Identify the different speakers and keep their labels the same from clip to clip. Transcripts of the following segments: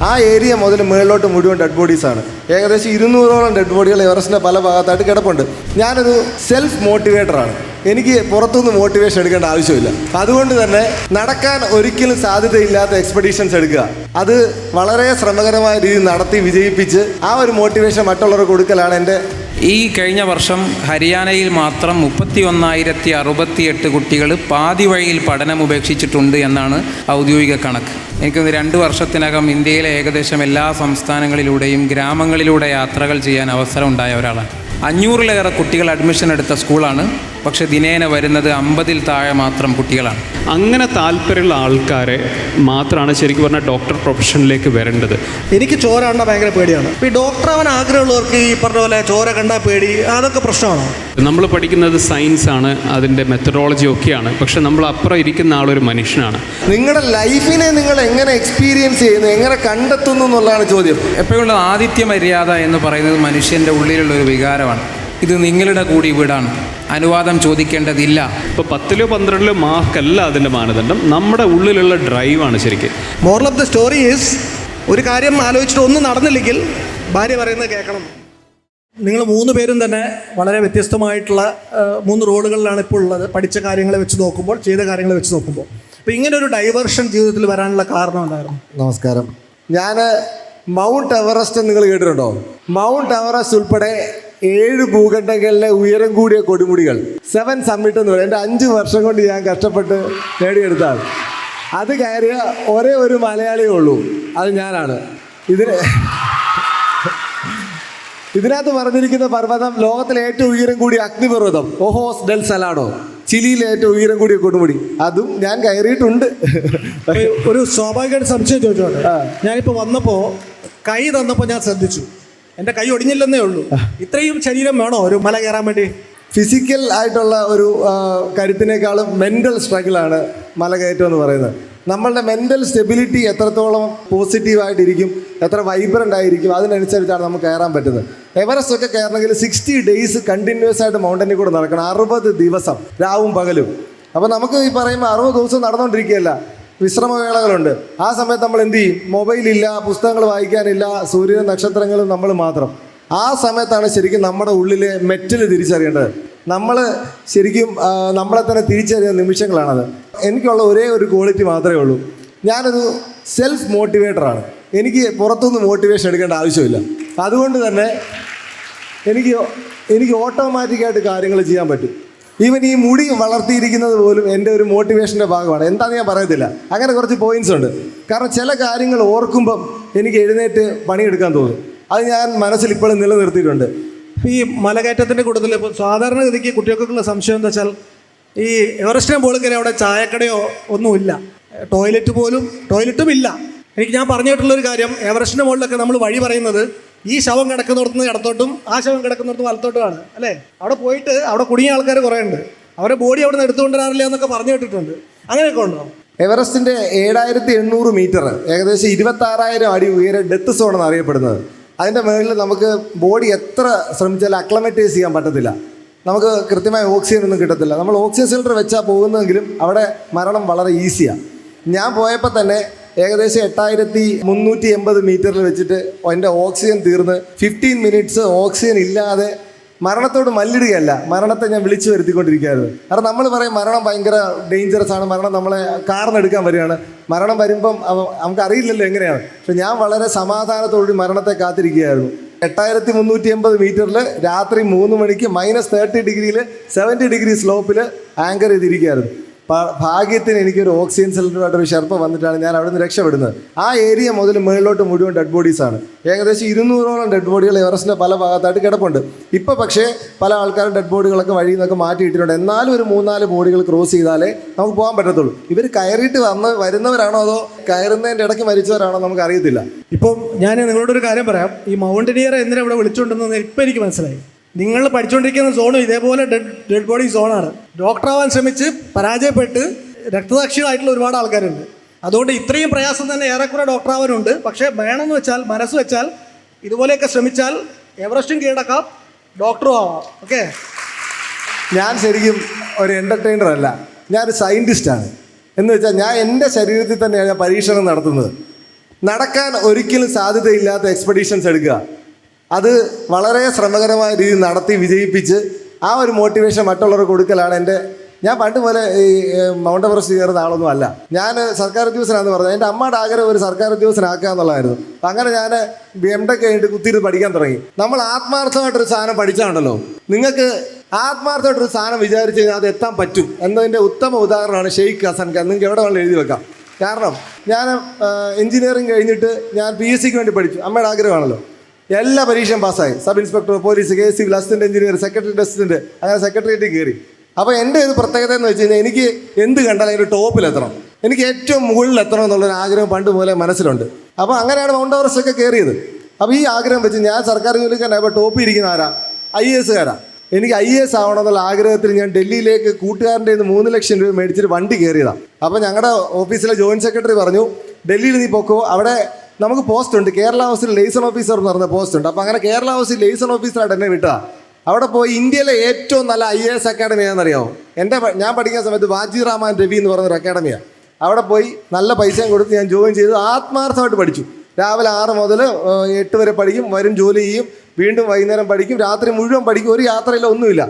Speaker 1: ആ ഏരിയ മുതൽ മുകളിലോട്ട് മുഴുവൻ ഡെഡ് ബോഡീസാണ്. ഏകദേശം 200ഓളം ഡെഡ് ബോഡികൾ എവറസ്റ്റിൻ്റെ പല ഭാഗത്തായിട്ട് കിടപ്പുണ്ട്. ഞാനൊരു സെൽഫ് മോട്ടിവേറ്ററാണ്. എനിക്ക് പുറത്തുനിന്ന് മോട്ടിവേഷൻ എടുക്കേണ്ട ആവശ്യമില്ല. അതുകൊണ്ട് തന്നെ നടക്കാൻ ഒരിക്കലും സാധ്യതയില്ലാത്ത എക്സ്പെഡീഷൻസ് എടുക്കുക, അത് വളരെ ശ്രമകരമായ രീതിയിൽ നടത്തി വിജയിപ്പിച്ച് ആ ഒരു മോട്ടിവേഷൻ മറ്റുള്ളവർക്ക് കൊടുക്കലാണ് എൻ്റെ.
Speaker 2: ഈ കഴിഞ്ഞ വർഷം ഹരിയാനയിൽ മാത്രം 31,068 കുട്ടികൾ പാതി വഴിയിൽ പഠനം ഉപേക്ഷിച്ചിട്ടുണ്ട് എന്നാണ് ഔദ്യോഗിക കണക്ക്. എനിക്കൊന്ന് 2 വർഷത്തിനകം ഇന്ത്യയിലെ ഏകദേശം എല്ലാ സംസ്ഥാനങ്ങളിലൂടെയും ഗ്രാമങ്ങളിലൂടെ യാത്രകൾ ചെയ്യാൻ അവസരം ഉണ്ടായ ഒരാളാണ്. 500-ലേറെ കുട്ടികൾ അഡ്മിഷൻ എടുത്ത സ്കൂളാണ്. പക്ഷെ ദിനേന വരുന്നത് 50-ൽ താഴെ മാത്രം കുട്ടികളാണ്.
Speaker 3: അങ്ങനെ താല്പര്യമുള്ള ആൾക്കാരെ മാത്രമാണ് ശരിക്കും പറഞ്ഞാൽ ഡോക്ടർ പ്രൊഫഷനിലേക്ക് വരേണ്ടത്.
Speaker 4: എനിക്ക് ചോര കണ്ടാൽ ഭയങ്കര പേടിയാണ്. ഈ ഡോക്ടർ ആവാൻ ആഗ്രഹമുള്ളവർക്ക് ഈ പറഞ്ഞ പോലെ ചോര കണ്ടാൽ പേടി, അതൊക്കെ പ്രശ്നമാണോ?
Speaker 3: നമ്മൾ പഠിക്കുന്നത് സയൻസ് ആണ്, അതിൻ്റെ മെത്തഡോളജി ഒക്കെയാണ്. പക്ഷെ നമ്മൾ അപ്പുറം ഇരിക്കുന്ന ആളൊരു മനുഷ്യനാണ്.
Speaker 1: നിങ്ങളുടെ ലൈഫിനെ നിങ്ങൾ എങ്ങനെ എക്സ്പീരിയൻസ് ചെയ്യുന്നു, എങ്ങനെ കണ്ടെത്തുന്നു എന്നുള്ളതാണ് ചോദ്യം.
Speaker 2: എപ്പോഴുള്ള ആതിഥ്യ മര്യാദ എന്ന് പറയുന്നത് മനുഷ്യൻ്റെ ഉള്ളിലുള്ള ഒരു വികാരമാണ്. ഇത് നിങ്ങളുടെ കൂടി വീടാണ്, അനുവാദം ചോദിക്കേണ്ടതില്ല.
Speaker 3: ഇപ്പോൾ 10-ലോ 12-ലോ മാർക്കല്ല അതിൻ്റെ മാനദണ്ഡം, നമ്മുടെ ഉള്ളിലുള്ള ഡ്രൈവാണ് ശരിക്കും.
Speaker 4: Moral of the story is, ഒരു കാര്യം ആലോചിച്ചിട്ട് ഒന്നും നടന്നില്ലെങ്കിൽ ഭാര്യ പറയുന്നത് കേൾക്കണം. നിങ്ങൾ 3 പേരും തന്നെ വളരെ വ്യത്യസ്തമായിട്ടുള്ള 3 റോളുകളിലാണ് ഇപ്പോൾ ഉള്ളത്. പഠിച്ച കാര്യങ്ങളെ വെച്ച് നോക്കുമ്പോൾ, ചെയ്ത കാര്യങ്ങളെ വെച്ച് നോക്കുമ്പോൾ. അപ്പോൾ ഇങ്ങനെ ഒരു ഡൈവേർഷൻ ജീവിതത്തിൽ വരാനുള്ള കാരണം എന്തായിരുന്നു?
Speaker 1: നമസ്കാരം. ഞാൻ മൗണ്ട് എവറസ്റ്റ് നിങ്ങൾ കേട്ടിട്ടുണ്ടോ? മൗണ്ട് എവറസ്റ്റ് ഉൾപ്പെടെ 7 ഭൂഖണ്ഡങ്ങളിലെ ഉയരം കൂടിയ കൊടുമുടികൾ, 7 സമ്മിറ്റ് എന്ന് പറയും. എൻ്റെ 5 വർഷം കൊണ്ട് ഞാൻ കഷ്ടപ്പെട്ട് നേടിയെടുത്താണ്. അത് കയറിയ ഒരേ ഒരു മലയാളിയേ ഉള്ളൂ, അത് ഞാനാണ്. ഇതിനകത്ത് പറഞ്ഞിരിക്കുന്ന പർവ്വതം ലോകത്തിലെ ഏറ്റവും ഉയരം കൂടിയ അഗ്നിപർവ്വതം ഓഹോസ് ഡെൽ സലാഡോ, ചിലിയിലെ ഏറ്റവും ഉയരം കൂടിയ കൊടുമുടി, അതും ഞാൻ കയറിയിട്ടുണ്ട്.
Speaker 4: ഒരു സ്വാഭാവികമായിട്ട് സംശയം ചോദിച്ചോട്ടെ. ഞാനിപ്പോൾ വന്നപ്പോൾ കൈ തന്നപ്പോൾ ഞാൻ ശ്രദ്ധിച്ചു, എൻ്റെ കൈ ഒടിഞ്ഞില്ലെന്നേ ഉള്ളൂ. ഇത്രയും ശരീരം വേണോ ഒരു മല കയറാൻ വേണ്ടി?
Speaker 1: ഫിസിക്കൽ ആയിട്ടുള്ള ഒരു കരുത്തിനേക്കാളും മെൻ്റൽ സ്ട്രഗിളാണ് മല കയറ്റം എന്ന് പറയുന്നത്. നമ്മളുടെ മെൻ്റൽ സ്റ്റെബിലിറ്റി എത്രത്തോളം പോസിറ്റീവായിട്ടിരിക്കും, എത്ര വൈബ്രൻ്റ് ആയിരിക്കും, അതിനനുസരിച്ചാണ് നമുക്ക് കയറാൻ പറ്റുന്നത്. എവറസ്റ്റ് ഒക്കെ കയറണമെങ്കിൽ 60 ഡേയ്സ് കണ്ടിന്യൂസ് ആയിട്ട് മൗണ്ടനിൽ കൂടെ നടക്കണം, 60 ദിവസം രാവും പകലും. അപ്പോൾ നമുക്ക് ഈ പറയുമ്പോൾ 60 ദിവസം നടന്നുകൊണ്ടിരിക്കുകയല്ല, വിശ്രമവേളകളുണ്ട്. ആ സമയത്ത് നമ്മൾ എന്ത് ചെയ്യും? മൊബൈലില്ല, പുസ്തകങ്ങൾ വായിക്കാനില്ല, സൂര്യനും നക്ഷത്രങ്ങളും നമ്മൾ മാത്രം. ആ സമയത്താണ് ശരിക്കും നമ്മുടെ ഉള്ളിലെ മെറ്റൽ തിരിച്ചറിയേണ്ടത്. നമ്മൾ ശരിക്കും നമ്മളെ തന്നെ തിരിച്ചറിയുന്ന നിമിഷങ്ങളാണത്. എനിക്കുള്ള ഒരേ ഒരു ക്വാളിറ്റി മാത്രമേ ഉള്ളൂ, ഞാനൊരു സെൽഫ് മോട്ടിവേറ്ററാണ്. എനിക്ക് പുറത്തുനിന്ന് മോട്ടിവേഷൻ എടുക്കേണ്ട ആവശ്യമില്ല. അതുകൊണ്ട് തന്നെ എനിക്ക് ഓട്ടോമാറ്റിക്കായിട്ട് കാര്യങ്ങൾ ചെയ്യാൻ പറ്റും. ഈവൻ ഈ മുടി വളർത്തിയിരിക്കുന്നത് പോലും എൻ്റെ ഒരു മോട്ടിവേഷൻ്റെ ഭാഗമാണ്. എന്താണെന്ന് ഞാൻ പറയത്തില്ല. അങ്ങനെ കുറച്ച് പോയിൻറ്റ്സ് ഉണ്ട്. കാരണം ചില കാര്യങ്ങൾ ഓർക്കുമ്പം എനിക്ക് എഴുന്നേറ്റ് പണിയെടുക്കാൻ തോന്നും. അത് ഞാൻ മനസ്സിൽ ഇപ്പോഴും നിലനിർത്തിയിട്ടുണ്ട്.
Speaker 4: ഈ മലകയറ്റത്തിൻ്റെ കൂട്ടത്തിൽ ഇപ്പോൾ സാധാരണഗതിക്ക് കുട്ടികൾക്കുള്ള സംശയം എന്താ വെച്ചാൽ, ഈ എവറസ്റ്റിനെ പോലും കയറി അവിടെ ചായക്കടയോ ഒന്നുമില്ല, ടോയ്ലറ്റും ഇല്ല. ഞാൻ പറഞ്ഞു കേട്ടുള്ളൊരു കാര്യം, എവറസ്റ്റിൻ്റെ മുകളിലൊക്കെ നമ്മൾ വഴി പറയുന്നത് ഈ ശവം കിടക്കുന്നിടത്തുനിന്ന് ഇടത്തോട്ടും ആ ശവം കിടക്കുന്നിടത്ത് വലത്തോട്ടുമാണ്, അല്ലേ? അവിടെ പോയിട്ട് അവിടെ കുടുങ്ങിയ ആൾക്കാർ കുറേ ഉണ്ട്, അവരെ ബോഡി അവിടെ നിന്ന് എടുത്തുകൊണ്ടുവരാറില്ല എന്നൊക്കെ പറഞ്ഞു കേട്ടിട്ടുണ്ട്. അങ്ങനെയൊക്കെ ഉണ്ടോ?
Speaker 1: എവറസ്റ്റിൻ്റെ 7,800 മീറ്റർ, ഏകദേശം 26,000 അടി ഉയരം ഡെത്ത് സോൺ എന്ന് അറിയപ്പെടുന്നത്. അതിൻ്റെ മുകളിൽ നമുക്ക് ബോഡി എത്ര ശ്രമിച്ചാലും അക്ലമറ്റൈസ് ചെയ്യാൻ പറ്റത്തില്ല. നമുക്ക് കൃത്യമായ ഓക്സിജൻ ഒന്നും കിട്ടത്തില്ല. നമ്മൾ ഓക്സിജൻ സിലിണ്ടർ വെച്ചാൽ പോകുന്നതെങ്കിലും അവിടെ മരണം വളരെ ഈസിയാണ്. ഞാൻ പോയപ്പോൾ തന്നെ ഏകദേശം 8,380 മീറ്ററിൽ വെച്ചിട്ട് എൻ്റെ ഓക്സിജൻ തീർന്ന് 15 മിനിറ്റ്സ് ഓക്സിജൻ ഇല്ലാതെ മരണത്തോട് മല്ലിടുകയല്ല, മരണത്തെ ഞാൻ വിളിച്ചു വരുത്തിക്കൊണ്ടിരിക്കുകയായിരുന്നു. കാരണം നമ്മൾ പറയും മരണം ഭയങ്കര ഡേഞ്ചറസ് ആണ്, മരണം നമ്മളെ കാർന്നെടുക്കാൻ വരികയാണ്. മരണം വരുമ്പം നമുക്കറിയില്ലല്ലോ എങ്ങനെയാണ്. പക്ഷെ ഞാൻ വളരെ സമാധാനത്തോടുകൂടി മരണത്തെ കാത്തിരിക്കുകയായിരുന്നു. 8,380 മീറ്ററിൽ രാത്രി 3 മണിക്ക് -30 ഡിഗ്രിയിൽ 70 ഡിഗ്രി സ്ലോപ്പിൽ ആങ്കർ ചെയ്തിരിക്കുകയായിരുന്നു. ഭാഗ്യത്തിന് എനിക്കൊരു ഓക്സിജൻ സിലിണ്ടറുമായിട്ടൊരു ഷെർപ്പ വന്നിട്ടാണ് ഞാൻ അവിടെ നിന്ന് രക്ഷപ്പെടുന്നത്. ആ ഏരിയ മുതൽ മുകളിലോട്ട് മുഴുവൻ ഡെഡ് ബോഡീസാണ്. ഏകദേശം 200ഓളം ഡെഡ് ബോഡികൾ എവറസ്റ്റിൻ്റെ പല ഭാഗത്തായിട്ട് കിടപ്പുണ്ട്. ഇപ്പോൾ പക്ഷേ പല ആൾക്കാരും ഡെഡ് ബോഡികളൊക്കെ വഴിയിൽ നിന്നൊക്കെ മാറ്റിയിട്ടിട്ടുണ്ട്. എന്നാലും ഒരു 3-4 ബോഡികൾ ക്രോസ് ചെയ്താലേ നമുക്ക് പോകാൻ പറ്റത്തുള്ളൂ. ഇവർ കയറിയിട്ട് വരുന്നവരാണോ അതോ കയറുന്നതിൻ്റെ ഇടയ്ക്ക് മരിച്ചവരാണോ നമുക്ക് അറിയത്തില്ല.
Speaker 4: ഇപ്പം ഞാൻ നിങ്ങളോടൊരു കാര്യം പറയാം. ഈ മൗണ്ടനിയർ എന്തിനാ ഇവിടെ വിളിച്ചുകൊണ്ടെന്ന് ഇപ്പം എനിക്ക് മനസ്സിലായി. നിങ്ങൾ പഠിച്ചുകൊണ്ടിരിക്കുന്ന സോണും ഇതേപോലെ ഡെഡ് ബോഡി സോണാണ്. ഡോക്ടറാവാൻ ശ്രമിച്ച് പരാജയപ്പെട്ട് രക്തസാക്ഷികളായിട്ടുള്ള ഒരുപാട് ആൾക്കാരുണ്ട്. അതുകൊണ്ട് ഇത്രയും പ്രയാസം തന്നെ ഏറെക്കുറെ ഡോക്ടറാവാനുണ്ട്. പക്ഷേ വേണമെന്ന് വെച്ചാൽ, മനസ്സ് വെച്ചാൽ, ഇതുപോലെയൊക്കെ ശ്രമിച്ചാൽ എവറസ്റ്റും കീഴടക്കാം, ഡോക്ടറും ആവാം. ഓക്കെ,
Speaker 1: ഞാൻ ശരിക്കും ഒരു എൻ്റർടൈനർ അല്ല, ഞാനൊരു സയൻറ്റിസ്റ്റാണ്. എന്ന് വെച്ചാൽ ഞാൻ എൻ്റെ ശരീരത്തിൽ തന്നെയാണ് ഞാൻ പരീക്ഷണം നടത്തുന്നത്. നടക്കാൻ ഒരിക്കലും സാധ്യതയില്ലാത്ത എക്സ്പെഡീഷൻസ് എടുക്കുക, അത് വളരെ ശ്രമകരമായ രീതിയിൽ നടത്തി വിജയിപ്പിച്ച് ആ ഒരു മോട്ടിവേഷൻ മറ്റുള്ളവർക്ക് കൊടുക്കലാണ് ഞാൻ പണ്ട് പോലെ ഈ മൗണ്ട് എവറസ്റ്റ് കയറുന്ന ആളൊന്നും അല്ല. ഞാൻ സർക്കാർ ഉദ്യോഗസ്ഥനാണെന്ന് പറഞ്ഞത് എൻ്റെ അമ്മയുടെ ആഗ്രഹം ഒരു സർക്കാർ ഉദ്യോഗസ്ഥനാക്കുക എന്നുള്ളതായിരുന്നു. അപ്പം അങ്ങനെ ഞാൻ BMTech കഴിഞ്ഞിട്ട് കുത്തിയിരുന്ന് പഠിക്കാൻ തുടങ്ങി. നമ്മൾ ആത്മാർത്ഥമായിട്ടൊരു സാധനം പഠിച്ചാണല്ലോ, നിങ്ങൾക്ക് ആത്മാർത്ഥമായിട്ടൊരു സാധനം വിചാരിച്ച് കഴിഞ്ഞാൽ അത് എത്താൻ പറ്റും എന്നതിൻ്റെ ഉത്തമ ഉദാഹരണമാണ് ഷെയ്ഖ് ഹസൻ ഖാൻ. നിങ്ങൾക്ക് എവിടെ വേണമെങ്കിലും എഴുതി വെക്കാം. കാരണം ഞാൻ എഞ്ചിനീയറിംഗ് കഴിഞ്ഞിട്ട് ഞാൻ PSCക്ക് വേണ്ടി പഠിച്ചു. അമ്മയുടെ ആഗ്രഹമാണല്ലോ. എല്ലാ പരീക്ഷയും പാസ്സായി. Sub inspector, police, KSC, assistant engineer, secretary assistant, അങ്ങനെ സെക്രട്ടേറിയറ്റ് കയറി. അപ്പോൾ എൻ്റെ ഒരു പ്രത്യേകത എന്ന് വെച്ച് കഴിഞ്ഞാൽ എനിക്ക് എന്ത് കണ്ടാലും അതിൻ്റെ ടോപ്പിലെത്തണം, എനിക്ക് ഏറ്റവും മുകളിലെത്തണം എന്നുള്ളൊരു ആഗ്രഹം പണ്ട് മുതലേ മനസ്സിലുണ്ട്. അപ്പോൾ അങ്ങനെയാണ് മൗണ്ട് എവറസ്റ്റ് ഒക്കെ കയറിയത്. അപ്പോൾ ഈ ആഗ്രഹം വെച്ച് ഞാൻ സർക്കാർ ജോലിക്കാരായപ്പോൾ ടോപ്പിൽ ഇരിക്കുന്ന ആരാ? IAS കാരാണ്. എനിക്ക് IAS ആവണമെന്നുള്ള ആഗ്രഹത്തിൽ ഞാൻ ഡൽഹിയിലേക്ക് കൂട്ടുകാരൻ്റെ 3 ലക്ഷം രൂപ മേടിച്ചിട്ട് വണ്ടി കയറിയതാണ്. അപ്പോൾ ഞങ്ങളുടെ ഓഫീസിലെ ജോയിൻറ്റ് സെക്രട്ടറി പറഞ്ഞു, ഡൽഹിയിൽ നീ പൊക്കോ, അവിടെ നമുക്ക് പോസ്റ്റ് ഉണ്ട്, കേരള ഹൗസിൽ ലെയ്സൺ ഓഫീസർ എന്ന് പറഞ്ഞ പോസ്റ്റ് ഉണ്ട്. അപ്പോൾ അങ്ങനെ കേരള ഹൗസിൽ ലെയ്സൺ ഓഫീസറായിട്ട് എന്നെ വിട്ടതാണ്. അവിടെ പോയി ഇന്ത്യയിലെ ഏറ്റവും നല്ല IAS അക്കാഡമി ആണെന്നറിയാമോ? ഞാൻ പഠിക്കുന്ന സമയത്ത് വാജി റാമാൻ രവി എന്ന് പറഞ്ഞൊരു അക്കാഡമിയാണ്. അവിടെ പോയി നല്ല പൈസയും കൊടുത്ത് ഞാൻ ജോയിൻ ചെയ്ത് ആത്മാർത്ഥമായിട്ട് പഠിച്ചു. രാവിലെ 6 മുതൽ 8 വരെ പഠിക്കും, വരും ജോലി ചെയ്യും, വീണ്ടും വൈകുന്നേരം പഠിക്കും, രാത്രി മുഴുവൻ പഠിക്കും. ഒരു യാത്രയില്ല, ഒന്നുമില്ല.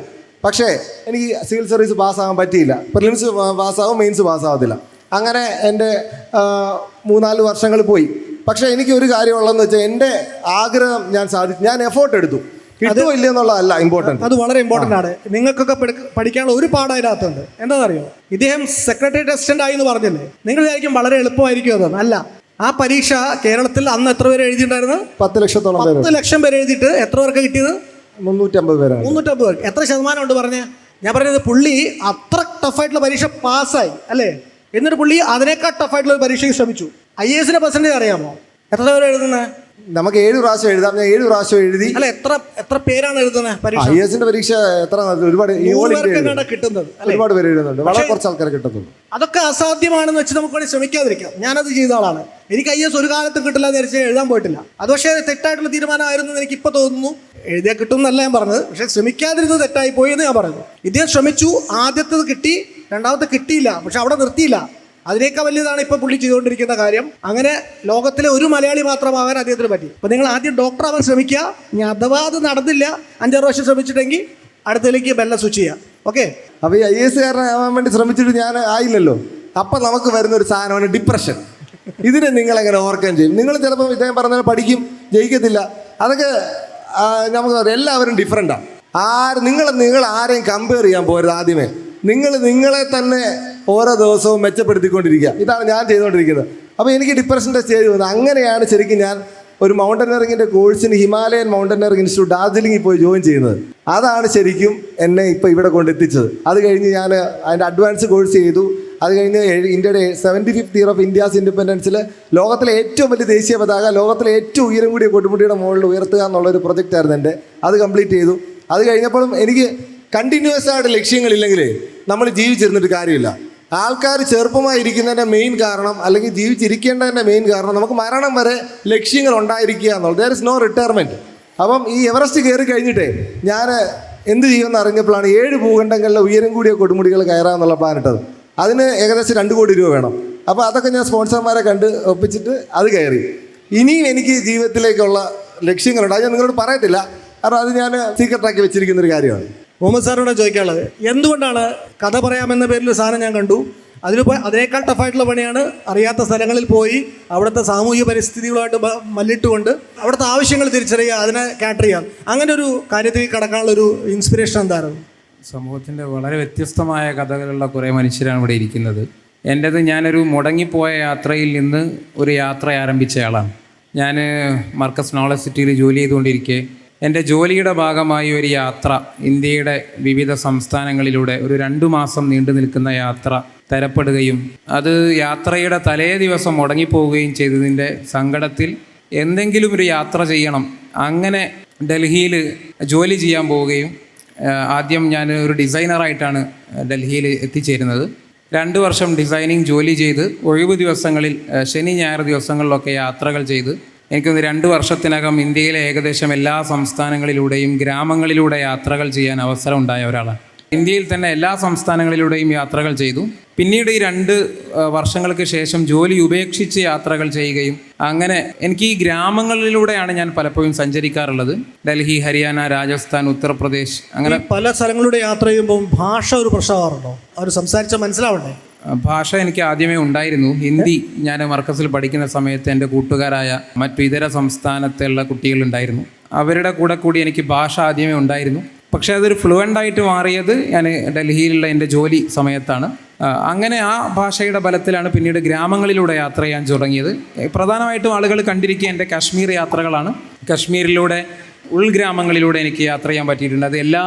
Speaker 1: പക്ഷേ എനിക്ക് സിവിൽ സർവീസ് പാസ്സാകാൻ പറ്റിയില്ല. പ്രിലിംസ് പാസ്സാവും, മെയിൻസ് പാസ്സാവത്തില്ല. അങ്ങനെ എൻ്റെ 3-4 വർഷങ്ങൾ പോയി. പക്ഷേ എനിക്ക് ഒരു കാര്യമുള്ളതെന്ന് വെച്ചാൽ എൻ്റെ ആഗ്രഹം ഞാൻ സാധിച്ചു. ഞാൻ എഫോർട്ട് എടുത്തു. കിട്ടുമോ ഇല്ലെന്നുള്ളതല്ല ഇമ്പോർട്ടൻറ്റ്,
Speaker 4: അത് വളരെ ഇമ്പോർട്ടൻ്റ് ആണ്. നിങ്ങൾക്കൊക്കെ പഠിക്കാനുള്ള ഒരു പാഠതിനകത്തുണ്ട്. എന്താണെന്നറിയോ? ഇദ്ദേഹം സെക്രട്ടേറിയറ്റ് അസിസ്റ്റന്റ് ആയി എന്ന് പറഞ്ഞില്ലേ? നിങ്ങൾ വിചാരിക്കും വളരെ എളുപ്പമായിരിക്കും അതെന്ന്. അല്ല. ആ പരീക്ഷ കേരളത്തിൽ അന്ന് എത്ര പേര് എഴുതിയിട്ടുണ്ടായിരുന്നു?
Speaker 1: 10 ലക്ഷത്തോളം പേര്.
Speaker 4: 10 ലക്ഷം പേര് എഴുതിയിട്ട് എത്ര പേർക്ക് കിട്ടിയത്?
Speaker 1: 350 പേരാണ്.
Speaker 4: 350 പേർക്ക്. എത്ര ശതമാനം ഉണ്ട് പറഞ്ഞേ? ഞാൻ പറഞ്ഞത് പുള്ളി അത്ര ടഫായിട്ടുള്ള പരീക്ഷ പാസ്സായി അല്ലേ? എന്നിട്ട് പുള്ളി അതിനേക്കാൾ ടഫായിട്ടുള്ള ഒരു പരീക്ഷയ്ക്ക് ശ്രമിച്ചു. IASന്റെ പെർസെൻറ്റേജ് അറിയാമോ? എത്ര പേര് എഴുതുന്നത്?
Speaker 1: നമുക്ക് 7 പ്രാവശ്യം എഴുതാം. ഞാൻ 7 പ്രാവശ്യം എഴുതി.
Speaker 4: അല്ല, എത്ര പേരാണ് എഴുതുന്നത് പരീക്ഷ?
Speaker 1: IASന്റെ പരീക്ഷ എത്ര? ഒരുപാട്
Speaker 4: കിട്ടുന്നത്.
Speaker 1: ഒരുപാട് പേര് എഴുതുന്നുണ്ട്, വളരെ കുറച്ച് ആൾക്കാരെ കിട്ടുന്നുള്ളൂ.
Speaker 4: അതൊക്കെ അസാധ്യമാണെന്ന് വെച്ച് നമുക്ക് വേണമെങ്കിൽ ശ്രമിക്കാതിരിക്കാം. ഞാനത് ചെയ്ത ആളാണ്. എനിക്ക് IAS ഒരു കാലത്തും കിട്ടില്ല എന്ന് വിചാരിച്ച് എഴുതാൻ പോയിട്ടില്ല. അത് പക്ഷേ തെറ്റായിട്ടുള്ള തീരുമാനമായിരുന്നു എന്ന് എനിക്കിപ്പോൾ തോന്നുന്നു. എഴുതിയാൽ കിട്ടും എന്നല്ല ഞാൻ പറഞ്ഞത്, പക്ഷേ ശ്രമിക്കാതിരുന്നത് തെറ്റായി പോയി എന്ന് ഞാൻ പറയുന്നു. ഇദ്ദേഹം ശ്രമിച്ചു, ആദ്യത്തേത് കിട്ടി, രണ്ടാമത്തെ കിട്ടിയില്ല, പക്ഷെ അവിടെ നിർത്തിയില്ല. അതിനേക്കാൾ വലിയതാണ് ഇപ്പോൾ പുള്ളി ചെയ്തുകൊണ്ടിരിക്കുന്ന കാര്യം. അങ്ങനെ ലോകത്തിലെ ഒരു മലയാളി മാത്രമാകാൻ അദ്ദേഹത്തിന് പറ്റി. അപ്പോൾ നിങ്ങൾ ആദ്യം ഡോക്ടറാവാൻ ശ്രമിക്കുക. ഇനി അഥവാ അത് നടന്നില്ല, 5-6 വർഷം ശ്രമിച്ചിട്ടെങ്കിൽ അടുത്തതിലേക്ക് ബെല്ല സ്വിച്ച് ചെയ്യാം. ഓക്കെ.
Speaker 1: അപ്പോൾ ഈ IAS കാരനാവാൻ വേണ്ടി ശ്രമിച്ചിട്ട് ഞാൻ ആയില്ലല്ലോ. അപ്പം നമുക്ക് വരുന്നൊരു സാധനമാണ് ഡിപ്രഷൻ. ഇതിനെ നിങ്ങളെങ്ങനെ ഓവർകം ചെയ്യും? നിങ്ങൾ ചിലപ്പോൾ ഇദ്ദേഹം പറഞ്ഞാൽ പഠിക്കും, ജയിക്കത്തില്ല. അതൊക്കെ നമുക്ക് എല്ലാവരും ഡിഫറെൻറ്റാണ്. നിങ്ങൾ ആരെയും കമ്പയർ ചെയ്യാൻ പോരുത്. ആദ്യമേ നിങ്ങളെ തന്നെ ഓരോ ദിവസവും മെച്ചപ്പെടുത്തിക്കൊണ്ടിരിക്കുക. ഇതാണ് ഞാൻ ചെയ്തുകൊണ്ടിരിക്കുന്നത്. അപ്പോൾ എനിക്ക് ഡിപ്രഷൻ്റെ സ്റ്റേജ് വന്നത് അങ്ങനെയാണ്. ശരിക്കും ഞാൻ ഒരു മൗണ്ടനറിങ്ങിൻ്റെ കോഴ്സിന് ഹിമാലയൻ മൗണ്ടനറിങ് ഇൻസ്റ്റിറ്റ്യൂട്ട് ഡാർജിലിംഗിൽ പോയി ജോയിൻ ചെയ്യുന്നത്. അതാണ് ശരിക്കും എന്നെ ഇപ്പോൾ ഇവിടെ കൊണ്ടെത്തിച്ചത്. അത് കഴിഞ്ഞ് ഞാൻ അതിൻ്റെ അഡ്വാൻസ് കോഴ്സ് ചെയ്തു. അത് കഴിഞ്ഞ് ഇന്ത്യയുടെ 75th ഇയർ ഓഫ് ഇന്ത്യാസ് ഇൻഡിപെൻഡൻസിൽ ലോകത്തിലെ ഏറ്റവും വലിയ ദേശീയ പതാക ലോകത്തിലെ ഏറ്റവും ഉയരം കൂടിയ കൊടുമുടിയുടെ മുകളിൽ ഉയർത്തുക എന്നുള്ളൊരു പ്രൊജക്റ്റായിരുന്നു എൻ്റെ. അത് കംപ്ലീറ്റ് ചെയ്തു. അത് കഴിഞ്ഞപ്പോഴും എനിക്ക് കണ്ടിന്യൂസ് ആയിട്ട് ലക്ഷ്യങ്ങളില്ലെങ്കിൽ നമ്മൾ ജീവിച്ചിരുന്നിട്ട് കാര്യമില്ല. ആൾക്കാർ ചെറുപ്പമായി ഇരിക്കുന്നതിൻ്റെ മെയിൻ കാരണം, അല്ലെങ്കിൽ ജീവിച്ചിരിക്കേണ്ടതിൻ്റെ മെയിൻ കാരണം, നമുക്ക് മരണം വരെ ലക്ഷ്യങ്ങൾ ഉണ്ടായിരിക്കുക എന്നുള്ളത്. There is no retirement. അപ്പം ഈ എവറസ്റ്റ് കയറി കഴിഞ്ഞിട്ടേ ഞാൻ എന്ത് ചെയ്യുമെന്ന് അറിഞ്ഞപ്പോഴാണ് 7 ഭൂഖണ്ഡങ്ങളിലെ ഉയരം കൂടിയ കൊടുമുടികൾ കയറാമെന്നുള്ള പ്ലാൻ ഇട്ടത്. അതിന് ഏകദേശം 2 കോടി രൂപ വേണം. അപ്പോൾ അതൊക്കെ ഞാൻ സ്പോൺസർമാരെ കണ്ട് ഒപ്പിച്ചിട്ട് അത് കയറി. ഇനിയും എനിക്ക് ജീവിതത്തിലേക്കുള്ള ലക്ഷ്യങ്ങളുണ്ട്. അത് ഞാൻ നിങ്ങളോട് പറയത്തില്ല, കാരണം അത് ഞാൻ സീക്രട്ടാക്കി വെച്ചിരിക്കുന്നൊരു കാര്യമാണ്.
Speaker 4: മുഹമ്മദ് സാറിനോട് ചോദിക്കാനുള്ളത്, എന്തുകൊണ്ടാണ് കഥ പറയാമെന്ന പേരിൽ സാധനം ഞാൻ കണ്ടു, അതിനേക്കാൾ ടഫായിട്ടുള്ള പണിയാണ് അറിയാത്ത സ്ഥലങ്ങളിൽ പോയി അവിടുത്തെ സാമൂഹിക പരിസ്ഥിതികളുമായിട്ട് മല്ലിട്ടുകൊണ്ട് അവിടുത്തെ ആവശ്യങ്ങൾ തിരിച്ചറിയുക, അതിനെ കാറ്റർ ചെയ്യാം. അങ്ങനെ ഒരു കാര്യത്തിൽ കടക്കാനുള്ളൊരു ഇൻസ്പിറേഷൻ എന്തായിരുന്നു?
Speaker 2: സമൂഹത്തിൻ്റെ വളരെ വ്യത്യസ്തമായ കഥകളുള്ള കുറേ മനുഷ്യരാണ് ഇവിടെ ഇരിക്കുന്നത്. ഞാനൊരു മുടങ്ങിപ്പോയ യാത്രയിൽ നിന്ന് ഒരു യാത്ര ആരംഭിച്ചയാളാണ്. ഞാൻ മർക്കസ് നോളജ് സിറ്റിയിൽ ജോലി ചെയ്തുകൊണ്ടിരിക്കെ എൻ്റെ ജോലിയുടെ ഭാഗമായി ഒരു യാത്ര ഇന്ത്യയുടെ വിവിധ സംസ്ഥാനങ്ങളിലൂടെ ഒരു 2 മാസം നീണ്ടു നിൽക്കുന്ന യാത്ര തരപ്പെടുകയും അത് യാത്രയുടെ തലേ ദിവസം മുടങ്ങിപ്പോവുകയും ചെയ്തതിൻ്റെ സങ്കടത്തിൽ എന്തെങ്കിലും ഒരു യാത്ര ചെയ്യണം, അങ്ങനെ ഡൽഹിയിൽ ജോലി ചെയ്യാൻ പോവുകയും ആദ്യം ഞാൻ ഒരു ഡിസൈനറായിട്ടാണ് ഡൽഹിയിൽ എത്തിച്ചേരുന്നത്. 2 വർഷം ഡിസൈനിങ് ജോലി ചെയ്ത് ഒഴിവ് ദിവസങ്ങളിൽ ശനി ഞായർ ദിവസങ്ങളിലൊക്കെ യാത്രകൾ ചെയ്ത് എനിക്കൊന്ന് 2 വർഷത്തിനകം ഇന്ത്യയിലെ ഏകദേശം എല്ലാ സംസ്ഥാനങ്ങളിലൂടെയും ഗ്രാമങ്ങളിലൂടെ യാത്രകൾ ചെയ്യാൻ അവസരം ഉണ്ടായ ഒരാളാണ്. ഇന്ത്യയിൽ തന്നെ എല്ലാ സംസ്ഥാനങ്ങളിലൂടെയും യാത്രകൾ ചെയ്തു. പിന്നീട് ഈ 2 വർഷങ്ങൾക്ക് ശേഷം ജോലി ഉപേക്ഷിച്ച് യാത്രകൾ ചെയ്യുകയും അങ്ങനെ എനിക്ക് ഈ ഗ്രാമങ്ങളിലൂടെയാണ് ഞാൻ പലപ്പോഴും സഞ്ചരിക്കാറുള്ളത്. ഡൽഹി, ഹരിയാന, രാജസ്ഥാൻ, ഉത്തർപ്രദേശ്, അങ്ങനെ
Speaker 4: പല സ്ഥലങ്ങളിലൂടെ യാത്ര ചെയ്യുമ്പോൾ ഭാഷ ഒരു പ്രശ്നമാറുണ്ടോ? അവർ സംസാരിച്ചാൽ മനസ്സിലാവണ്ടേ?
Speaker 2: ഭാഷ എനിക്ക് ആദ്യമേ ഉണ്ടായിരുന്നു. ഹിന്ദി ഞാൻ മർക്കസിൽ പഠിക്കുന്ന സമയത്ത് എൻ്റെ കൂട്ടുകാരായ മറ്റു ഇതര സംസ്ഥാനത്തുള്ള കുട്ടികളുണ്ടായിരുന്നു. അവരുടെ കൂടി എനിക്ക് ഭാഷ ആദ്യമേ ഉണ്ടായിരുന്നു. പക്ഷേ അതൊരു ഫ്ലുവൻ്റായിട്ട് മാറിയത് ഞാൻ ഡൽഹിയിലുള്ള എൻ്റെ ജോലി സമയത്താണ്. അങ്ങനെ ആ ഭാഷയുടെ ബലത്തിലാണ് പിന്നീട് ഗ്രാമങ്ങളിലൂടെ യാത്ര ചെയ്യാൻ തുടങ്ങിയത്. പ്രധാനമായിട്ടും ആളുകൾ കണ്ടിരിക്കുക എൻ്റെ കാശ്മീർ യാത്രകളാണ്. കാശ്മീരിലൂടെ ഉൾഗ്രാമങ്ങളിലൂടെ എനിക്ക് യാത്ര ചെയ്യാൻ പറ്റിയിട്ടുണ്ട്. അത് എല്ലാ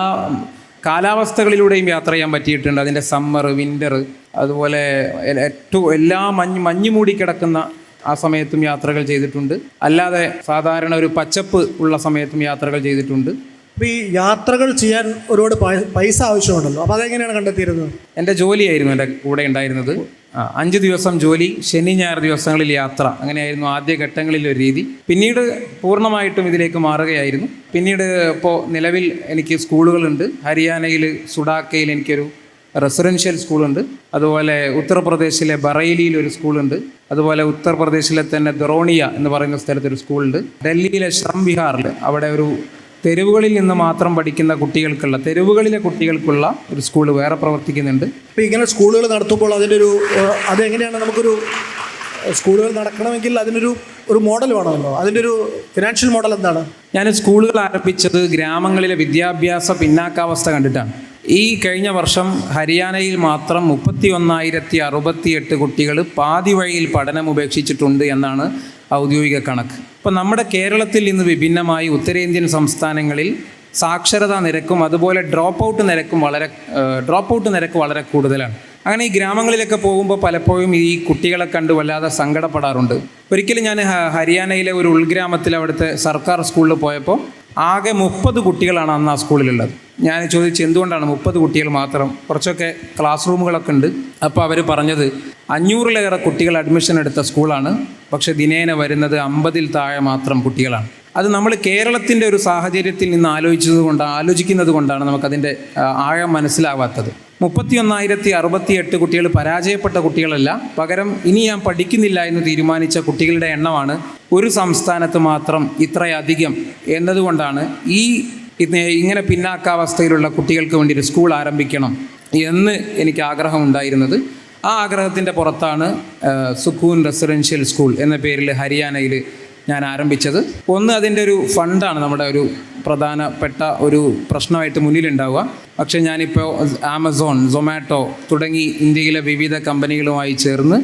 Speaker 2: കാലാവസ്ഥകളിലൂടെയും യാത്ര ചെയ്യാൻ പറ്റിയിട്ടുണ്ട്. അതിൻ്റെ സമ്മർ, വിൻ്റർ, അതുപോലെ എല്ലാ മഞ്ഞ് മൂടിക്കിടക്കുന്ന ആ സമയത്തും യാത്രകൾ ചെയ്തിട്ടുണ്ട്. അല്ലാതെ സാധാരണ ഒരു പച്ചപ്പ് ഉള്ള സമയത്തും യാത്രകൾ ചെയ്തിട്ടുണ്ട്.
Speaker 4: അപ്പോൾ ഈ യാത്രകൾ ചെയ്യാൻ ഒരുപാട് പൈസ ആവശ്യമുണ്ടല്ലോ, അപ്പോൾ അതെങ്ങനെയാണ് കണ്ടെത്തിയിരുന്നത്?
Speaker 2: എൻ്റെ ജോലിയായിരുന്നു എൻ്റെ കൂടെ ഉണ്ടായിരുന്നത്. 5 ദിവസം ജോലി, ശനി ഞായർ ദിവസങ്ങളിൽ യാത്ര, അങ്ങനെയായിരുന്നു ആദ്യ ഘട്ടങ്ങളിലൊരു രീതി. പിന്നീട് പൂർണ്ണമായിട്ടും ഇതിലേക്ക് മാറുകയായിരുന്നു. പിന്നീട് ഇപ്പോൾ നിലവിൽ എനിക്ക് സ്കൂളുകളുണ്ട്. ഹരിയാനയിൽ സുഡാക്കയിൽ എനിക്കൊരു റെസിഡൻഷ്യൽ സ്കൂളുണ്ട്. അതുപോലെ ഉത്തർപ്രദേശിലെ ബറേലിയിൽ ഒരു സ്കൂളുണ്ട്. അതുപോലെ ഉത്തർപ്രദേശിലെ തന്നെ ദറോണിയ എന്ന് പറയുന്ന സ്ഥലത്തൊരു സ്കൂളുണ്ട്. ഡൽഹിയിലെ ശ്രം വിഹാറിൽ അവിടെ ഒരു തെരുവുകളിൽ നിന്ന് മാത്രം പഠിക്കുന്ന കുട്ടികൾക്കുള്ള, തെരുവുകളിലെ കുട്ടികൾക്കുള്ള ഒരു സ്കൂൾ വേറെ പ്രവർത്തിക്കുന്നുണ്ട്.
Speaker 4: അപ്പോൾ ഇങ്ങനെ സ്കൂളുകൾ നടത്തുമ്പോൾ അതെങ്ങനെയാണ് നമുക്കൊരു സ്കൂളുകൾ നടക്കണമെങ്കിൽ അതിനൊരു മോഡൽ വേണമല്ലോ. അതിൻ്റെ ഒരു ഫിനാൻഷ്യൽ മോഡൽ എന്താണ്?
Speaker 2: ഞാൻ സ്കൂളുകൾ ആരംഭിച്ചത് ഗ്രാമങ്ങളിലെ വിദ്യാഭ്യാസ പിന്നാക്കാവസ്ഥ കണ്ടിട്ടാണ്. ഈ കഴിഞ്ഞ വർഷം ഹരിയാനയിൽ മാത്രം 31,068 കുട്ടികൾ പാതി വഴിയിൽ പഠനം ഉപേക്ഷിച്ചിട്ടുണ്ട് എന്നാണ് ഔദ്യോഗിക കണക്ക്. അപ്പോൾ നമ്മുടെ കേരളത്തിൽ നിന്ന് വിഭിന്നമായി ഉത്തരേന്ത്യൻ സംസ്ഥാനങ്ങളിൽ സാക്ഷരതാ നിരക്കും അതുപോലെ ഡ്രോപ്പ് ഔട്ട് നിരക്ക് വളരെ കൂടുതലാണ്. അങ്ങനെ ഈ ഗ്രാമങ്ങളിലൊക്കെ പോകുമ്പോൾ പലപ്പോഴും ഈ കുട്ടികളെ കണ്ട് വല്ലാതെ സങ്കടപ്പെടാറുണ്ട്. ഒരിക്കലും ഞാൻ ഹരിയാനയിലെ ഒരു ഉൾഗ്രാമത്തിൽ അവിടുത്തെ സർക്കാർ സ്കൂളിൽ പോയപ്പോൾ ആകെ 30 കുട്ടികളാണ് അന്ന് ആ സ്കൂളിലുള്ളത്. ഞാൻ ചോദിച്ചു എന്തുകൊണ്ടാണ് 30 കുട്ടികൾ മാത്രം? കുറച്ചൊക്കെ ക്ലാസ് റൂമുകളൊക്കെ ഉണ്ട്. അപ്പോൾ അവർ പറഞ്ഞത് 500-ലേറെ കുട്ടികൾ അഡ്മിഷൻ എടുത്ത സ്കൂളാണ്, പക്ഷേ ദിനേന വരുന്നത് 50-ൽ താഴെ മാത്രം കുട്ടികളാണ്. അത് നമ്മൾ കേരളത്തിൻ്റെ ഒരു സാഹചര്യത്തിൽ നിന്ന് ആലോചിക്കുന്നത് കൊണ്ടാണ് നമുക്കതിൻ്റെ ആഴം മനസ്സിലാവാത്തത്. 31,068 കുട്ടികൾ പരാജയപ്പെട്ട കുട്ടികളല്ല, പകരം ഇനി ഞാൻ പഠിക്കുന്നില്ല എന്ന് തീരുമാനിച്ച കുട്ടികളുടെ എണ്ണമാണ് ഒരു സംസ്ഥാനത്ത് മാത്രം ഇത്രയധികം എന്നതുകൊണ്ടാണ് ഇങ്ങനെ പിന്നാക്കാവസ്ഥയിലുള്ള കുട്ടികൾക്ക് വേണ്ടി ഒരു സ്കൂൾ ആരംഭിക്കണം എന്ന് എനിക്ക് ആഗ്രഹമുണ്ടായിരുന്നത്. ആ ആഗ്രഹത്തിൻ്റെ പുറത്താണ് സുഖൂൻ റെസിഡൻഷ്യൽ സ്കൂൾ എന്ന പേരിൽ ഹരിയാനയിൽ ഞാൻ ആരംഭിച്ചത്. ഒന്ന്, അതിൻ്റെ ഒരു ഫണ്ടാണ് നമ്മുടെ ഒരു പ്രധാനപ്പെട്ട ഒരു പ്രശ്നമായിട്ട് മുന്നിലുണ്ടാവുക. പക്ഷേ ഞാനിപ്പോൾ ആമസോൺ, സൊമാറ്റോ തുടങ്ങി ഇന്ത്യയിലെ വിവിധ കമ്പനികളുമായി ചേർന്ന്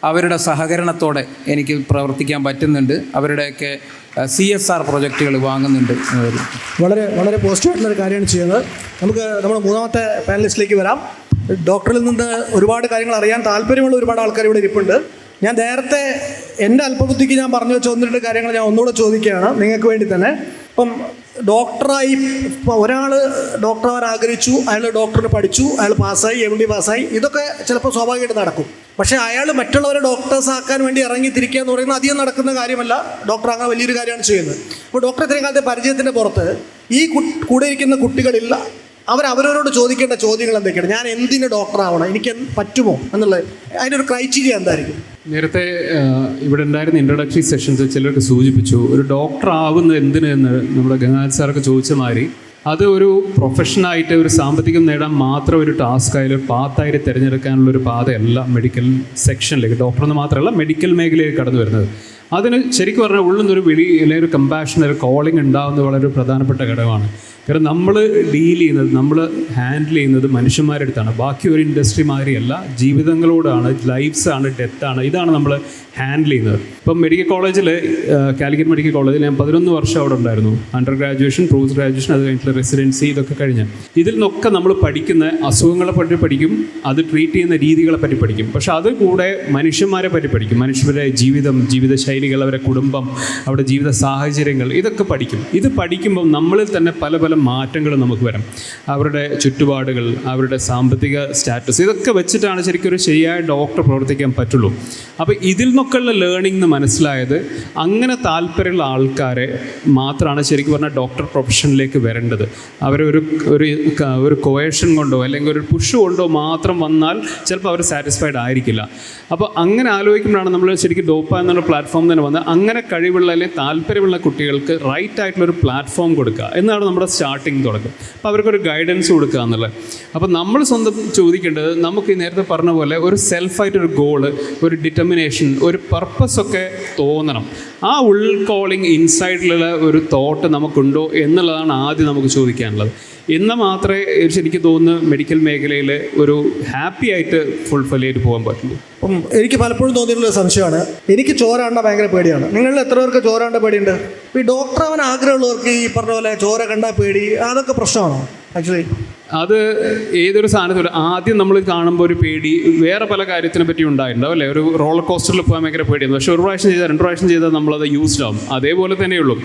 Speaker 2: അവരുടെ സഹകരണത്തോടെ എനിക്ക് പ്രവർത്തിക്കാൻ പറ്റുന്നുണ്ട്. അവരുടെയൊക്കെ CSR പ്രോജക്റ്റുകൾ വാങ്ങുന്നുണ്ട്.
Speaker 4: വളരെ വളരെ പോസിറ്റീവായിട്ടുള്ളൊരു കാര്യമാണ് ചെയ്യുന്നത്. നമുക്ക് നമ്മുടെ മൂന്നാമത്തെ പാനലിസ്റ്റിലേക്ക് വരാം. ഡോക്ടറിൽ നിന്ന് ഒരുപാട് കാര്യങ്ങൾ അറിയാൻ താല്പര്യമുള്ള ഒരുപാട് ആൾക്കാർ ഇവിടെ ഇരിപ്പുണ്ട്. ഞാൻ നേരത്തെ എൻ്റെ അല്പബുദ്ധിക്ക് ഞാൻ പറഞ്ഞു വെച്ച 1-2 കാര്യങ്ങൾ ഞാൻ ഒന്നുകൂടെ ചോദിക്കുകയാണ് നിങ്ങൾക്ക് വേണ്ടി തന്നെ. ഇപ്പം ഡോക്ടറായി ഒരാൾ ഡോക്ടറാവാൻ ആഗ്രഹിച്ചു, അയാൾ ഡോക്ടറിന് പഠിച്ചു, അയാൾ പാസ്സായി, MD പാസ്സായി, ഇതൊക്കെ ചിലപ്പോൾ സ്വാഭാവികമായിട്ട് നടക്കും. പക്ഷേ അയാൾ മറ്റുള്ളവരെ ഡോക്ടേഴ്സ് ആക്കാൻ വേണ്ടി ഇറങ്ങി തിരിക്കുക എന്ന് പറയുന്നത് അധികം നടക്കുന്ന കാര്യമല്ല. ഡോക്ടർ അങ്ങനെ വലിയൊരു കാര്യമാണ് ചെയ്യുന്നത്. അപ്പോൾ ഡോക്ടർ ഇത്രയും കാലത്തെ പരിചയത്തിൻ്റെ പുറത്ത് ഈ കൂടെ ഇരിക്കുന്ന കുട്ടികളിൽ അവരവരോട് ചോദിക്കേണ്ട ചോദ്യങ്ങൾ എന്തൊക്കെയാണ്? ഞാൻ എന്തിന് ഡോക്ടറാവണം, എനിക്ക് പറ്റുമോ എന്നുള്ളത്, അതിനൊരു ക്രൈറ്റീരിയ എന്തായിരിക്കും?
Speaker 3: നേരത്തെ ഇവിടെ ഉണ്ടായിരുന്ന ഇൻട്രൊഡക്ടറി സെഷൻസ് ചിലർക്ക് സൂചിപ്പിച്ചു ഒരു ഡോക്ടർ ആവുന്നത് എന്തിന് എന്ന് നമ്മുടെ ഗംഗാധർ സാറൊക്കെ ചോദിച്ച മാതിരി അത് ഒരു പ്രൊഫഷനായിട്ട് ഒരു സാമ്പത്തികം നേടാൻ മാത്രം ഒരു ടാസ്കായാലും ഒരു പാത്തായിട്ട് തിരഞ്ഞെടുക്കാനുള്ളൊരു പാതയല്ല മെഡിക്കൽ സെക്ഷനിലേക്ക്, ഡോക്ടറെന്ന് മാത്രമല്ല മെഡിക്കൽ മേഖലയിലേക്ക് കടന്നു വരുന്നത്. അതിന് ശരിക്കും പറഞ്ഞാൽ ഉള്ളിൽ നിന്നൊരു വിളി അല്ലെങ്കിൽ ഒരു കമ്പാഷൻ, ഒരു കോളിംഗ് ഉണ്ടാകുന്നത് വളരെ പ്രധാനപ്പെട്ട ഘടകമാണ്. കാരണം നമ്മൾ ഡീൽ ചെയ്യുന്നത്, നമ്മൾ ഹാൻഡിൽ ചെയ്യുന്നത് മനുഷ്യന്മാരുടെ അടുത്താണ്. ബാക്കി ഒരു ഇൻഡസ്ട്രി മാതിരിയല്ല, ജീവിതങ്ങളോടാണ്, ലൈഫ്സാണ്, ഡെത്താണ്, ഇതാണ് നമ്മൾ ഹാൻഡിൽ ചെയ്യുന്നത്. ഇപ്പം മെഡിക്കൽ കോളേജിൽ, കാലിക്കറ്റ് മെഡിക്കൽ കോളേജിൽ ഞാൻ 11 വർഷം അവിടെ ഉണ്ടായിരുന്നു. അണ്ടർ ഗ്രാജുവേഷൻ, പോസ്റ്റ് ഗ്രാജുവേഷൻ, അത് കഴിഞ്ഞിട്ടുള്ള റെസിഡൻസി, ഇതൊക്കെ കഴിഞ്ഞ് ഇതിൽ നിന്നൊക്കെ നമ്മൾ പഠിക്കുന്ന അസുഖങ്ങളെ പറ്റി പഠിക്കും, അത് ട്രീറ്റ് ചെയ്യുന്ന രീതികളെ പറ്റി പഠിക്കും. പക്ഷെ അത് കൂടെ മനുഷ്യന്മാരെ പറ്റി പഠിക്കും. മനുഷ്യരുടെ ജീവിതം, ജീവിതശൈലികൾ, അവരുടെ കുടുംബം, അവരുടെ ജീവിത സാഹചര്യങ്ങൾ, ഇതൊക്കെ പഠിക്കും. ഇത് പഠിക്കുമ്പോൾ നമ്മളിൽ തന്നെ പല പല പല മാറ്റങ്ങളും നമുക്ക് വരാം. അവരുടെ ചുറ്റുപാടുകൾ, അവരുടെ സാമ്പത്തിക സ്റ്റാറ്റസ്, ഇതൊക്കെ വെച്ചിട്ടാണ് ശരിക്കും ഒരു ശരിയായ ഡോക്ടർ പ്രവർത്തിക്കാൻ പറ്റുള്ളൂ. അപ്പോൾ ഇതിൽ നിന്നൊക്കെയുള്ള ലേണിംഗ് എന്ന് മനസ്സിലായത് അങ്ങനെ താല്പര്യമുള്ള ആൾക്കാരെ മാത്രമാണ് ശരിക്കും പറഞ്ഞാൽ ഡോക്ടർ പ്രൊഫഷനിലേക്ക് വരേണ്ടത്. അവരെ ഒരു കോയേഷൻ കൊണ്ടോ അല്ലെങ്കിൽ ഒരു പുഷ് കൊണ്ടോ മാത്രം വന്നാൽ ചിലപ്പോൾ അവർ സാറ്റിസ്ഫൈഡ് ആയിരിക്കില്ല. അപ്പോൾ അങ്ങനെ ആലോചിക്കുമ്പോഴാണ് നമ്മൾ ശരിക്കും ഡോപ്പ എന്നുള്ള പ്ലാറ്റ്ഫോം തന്നെ വന്നത്. അങ്ങനെ കഴിവുള്ള അല്ലെങ്കിൽ താല്പര്യമുള്ള കുട്ടികൾക്ക് റൈറ്റ് ആയിട്ടുള്ളൊരു പ്ലാറ്റ്ഫോം കൊടുക്കുക എന്നാണ് നമ്മുടെ സ്റ്റാർട്ടിങ് തുടക്കം. അപ്പോൾ അവർക്കൊരു ഗൈഡൻസ് കൊടുക്കുക എന്നുള്ളത്. അപ്പോൾ നമ്മൾ സ്വന്തം ചോദിക്കേണ്ടത്, നമുക്ക് ഈ നേരത്തെ പറഞ്ഞ പോലെ ഒരു സെൽഫായിട്ടൊരു ഗോള്, ഒരു ഡിറ്റർമിനേഷൻ, ഒരു പർപ്പസൊക്കെ തോന്നണം. ആ ഉൾകോളിങ് ഇൻസൈഡിലുള്ള ഒരു തോട്ട് നമുക്കുണ്ടോ എന്നുള്ളതാണ് ആദ്യം നമുക്ക് ചോദിക്കാനുള്ളത്. എന്നാൽ മാത്രമേ എനിക്ക് തോന്നുന്നു മെഡിക്കൽ മേഖലയിൽ ഒരു ഹാപ്പി ആയിട്ട് ഫുൾഫിൽ ചെയ്ത് പോകാൻ പറ്റുള്ളൂ.
Speaker 4: അപ്പം എനിക്ക് പലപ്പോഴും തോന്നിയിട്ടുള്ള സംശയമാണ്, എനിക്ക് ചോര കണ്ട ഭയങ്കര പേടിയാണ്. നിങ്ങളിൽ എത്ര പേർക്ക് ചോര കണ്ട പേടിയുണ്ട്? ഈ ഡോക്ടർ ആവാൻ ആഗ്രഹമുള്ളവർക്ക് ഈ പറഞ്ഞ പോലെ ചോര കണ്ടാൽ പേടി, അതൊക്കെ പ്രശ്നമാണോ? ആക്ച്വലി
Speaker 3: അത് ഏതൊരു സാധനത്തിലും ആദ്യം നമ്മൾ കാണുമ്പോൾ ഒരു പേടി വേറെ പല കാര്യത്തിനെ പറ്റി ഉണ്ടായിട്ടുണ്ടാവും അല്ലേ. ഒരു റോളർ കോസ്റ്ററിൽ പോകാൻ ഭയങ്കര പേടിയാണ്. പക്ഷേ ഒരു പ്രാവശ്യം ചെയ്താൽ 2 പ്രാവശ്യം ചെയ്താൽ നമ്മളത് യൂസ്ഡ് ആവും. അതേപോലെ തന്നെയുള്ളൂ.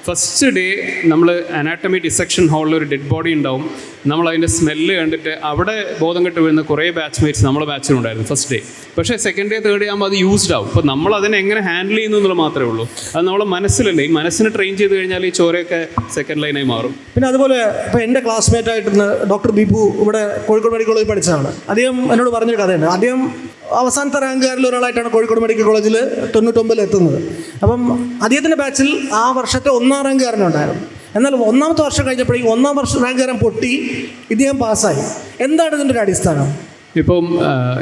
Speaker 3: ഫസ്റ്റ് ഡേ നമ്മൾ അനാട്ടമി ഡിസെക്ഷൻ ഹാളിൽ ഒരു ഡെഡ് ബോഡി ഉണ്ടാവും. നമ്മൾ അതിൻ്റെ സ്മെല്ല് കണ്ടിട്ട് അവിടെ ബോധം കെട്ട് വീഴുന്ന കുറേ ബാച്ച്മേറ്റ്സ് നമ്മളെ ബാച്ചിലുണ്ടായിരുന്നു ഫസ്റ്റ് ഡേ. പക്ഷേ സെക്കൻഡ് ഡേ തേർഡ് ഡേ ആകുമ്പോൾ അത് യൂസ്ഡ് ആവും. അപ്പോൾ നമ്മൾ അതിനെ എങ്ങനെ ഹാൻഡിൽ ചെയ്യുന്നു എന്നുള്ളത് മാത്രമേ ഉള്ളൂ. അത് നമ്മളെ മനസ്സിലല്ലേ. ഈ മനസ്സിനെ ട്രെയിൻ ചെയ്ത് കഴിഞ്ഞാൽ ഈ ചോരയൊക്കെ സെക്കൻഡ് ലൈനായി മാറും.
Speaker 4: പിന്നെ അതുപോലെ ഇപ്പോൾ എൻ്റെ ക്ലാസ്മേറ്റ് ആയിട്ടുള്ള ഡോക്ടർ ബിപു ഇവിടെ കോഴിക്കോട് മെഡിക്കൽ കോളേജിൽ പഠിച്ചതാണ്. അദ്ദേഹം എന്നോട് പറഞ്ഞൊരു കഥയുണ്ട്. അദ്ദേഹം അവസാനത്തെ റാങ്കുകാരിൽ ഒരാളായിട്ടാണ് കോഴിക്കോട് മെഡിക്കൽ കോളേജിൽ 99 എത്തുന്നത്. അപ്പം അദ്ദേഹത്തിൻ്റെ ബാച്ചിൽ ആ വർഷത്തെ 1ാം റാങ്കുകാരനുണ്ടായിരുന്നു. എന്നാൽ 1ാമത്തെ വർഷം കഴിഞ്ഞപ്പോഴേക്കും 1ാം റാങ്കുകാരൻ പൊട്ടി, ഇദ്ദേഹം പാസ്സായി. എന്താണ് ഇതിൻ്റെ ഒരു അടിസ്ഥാനം?
Speaker 3: ഇപ്പം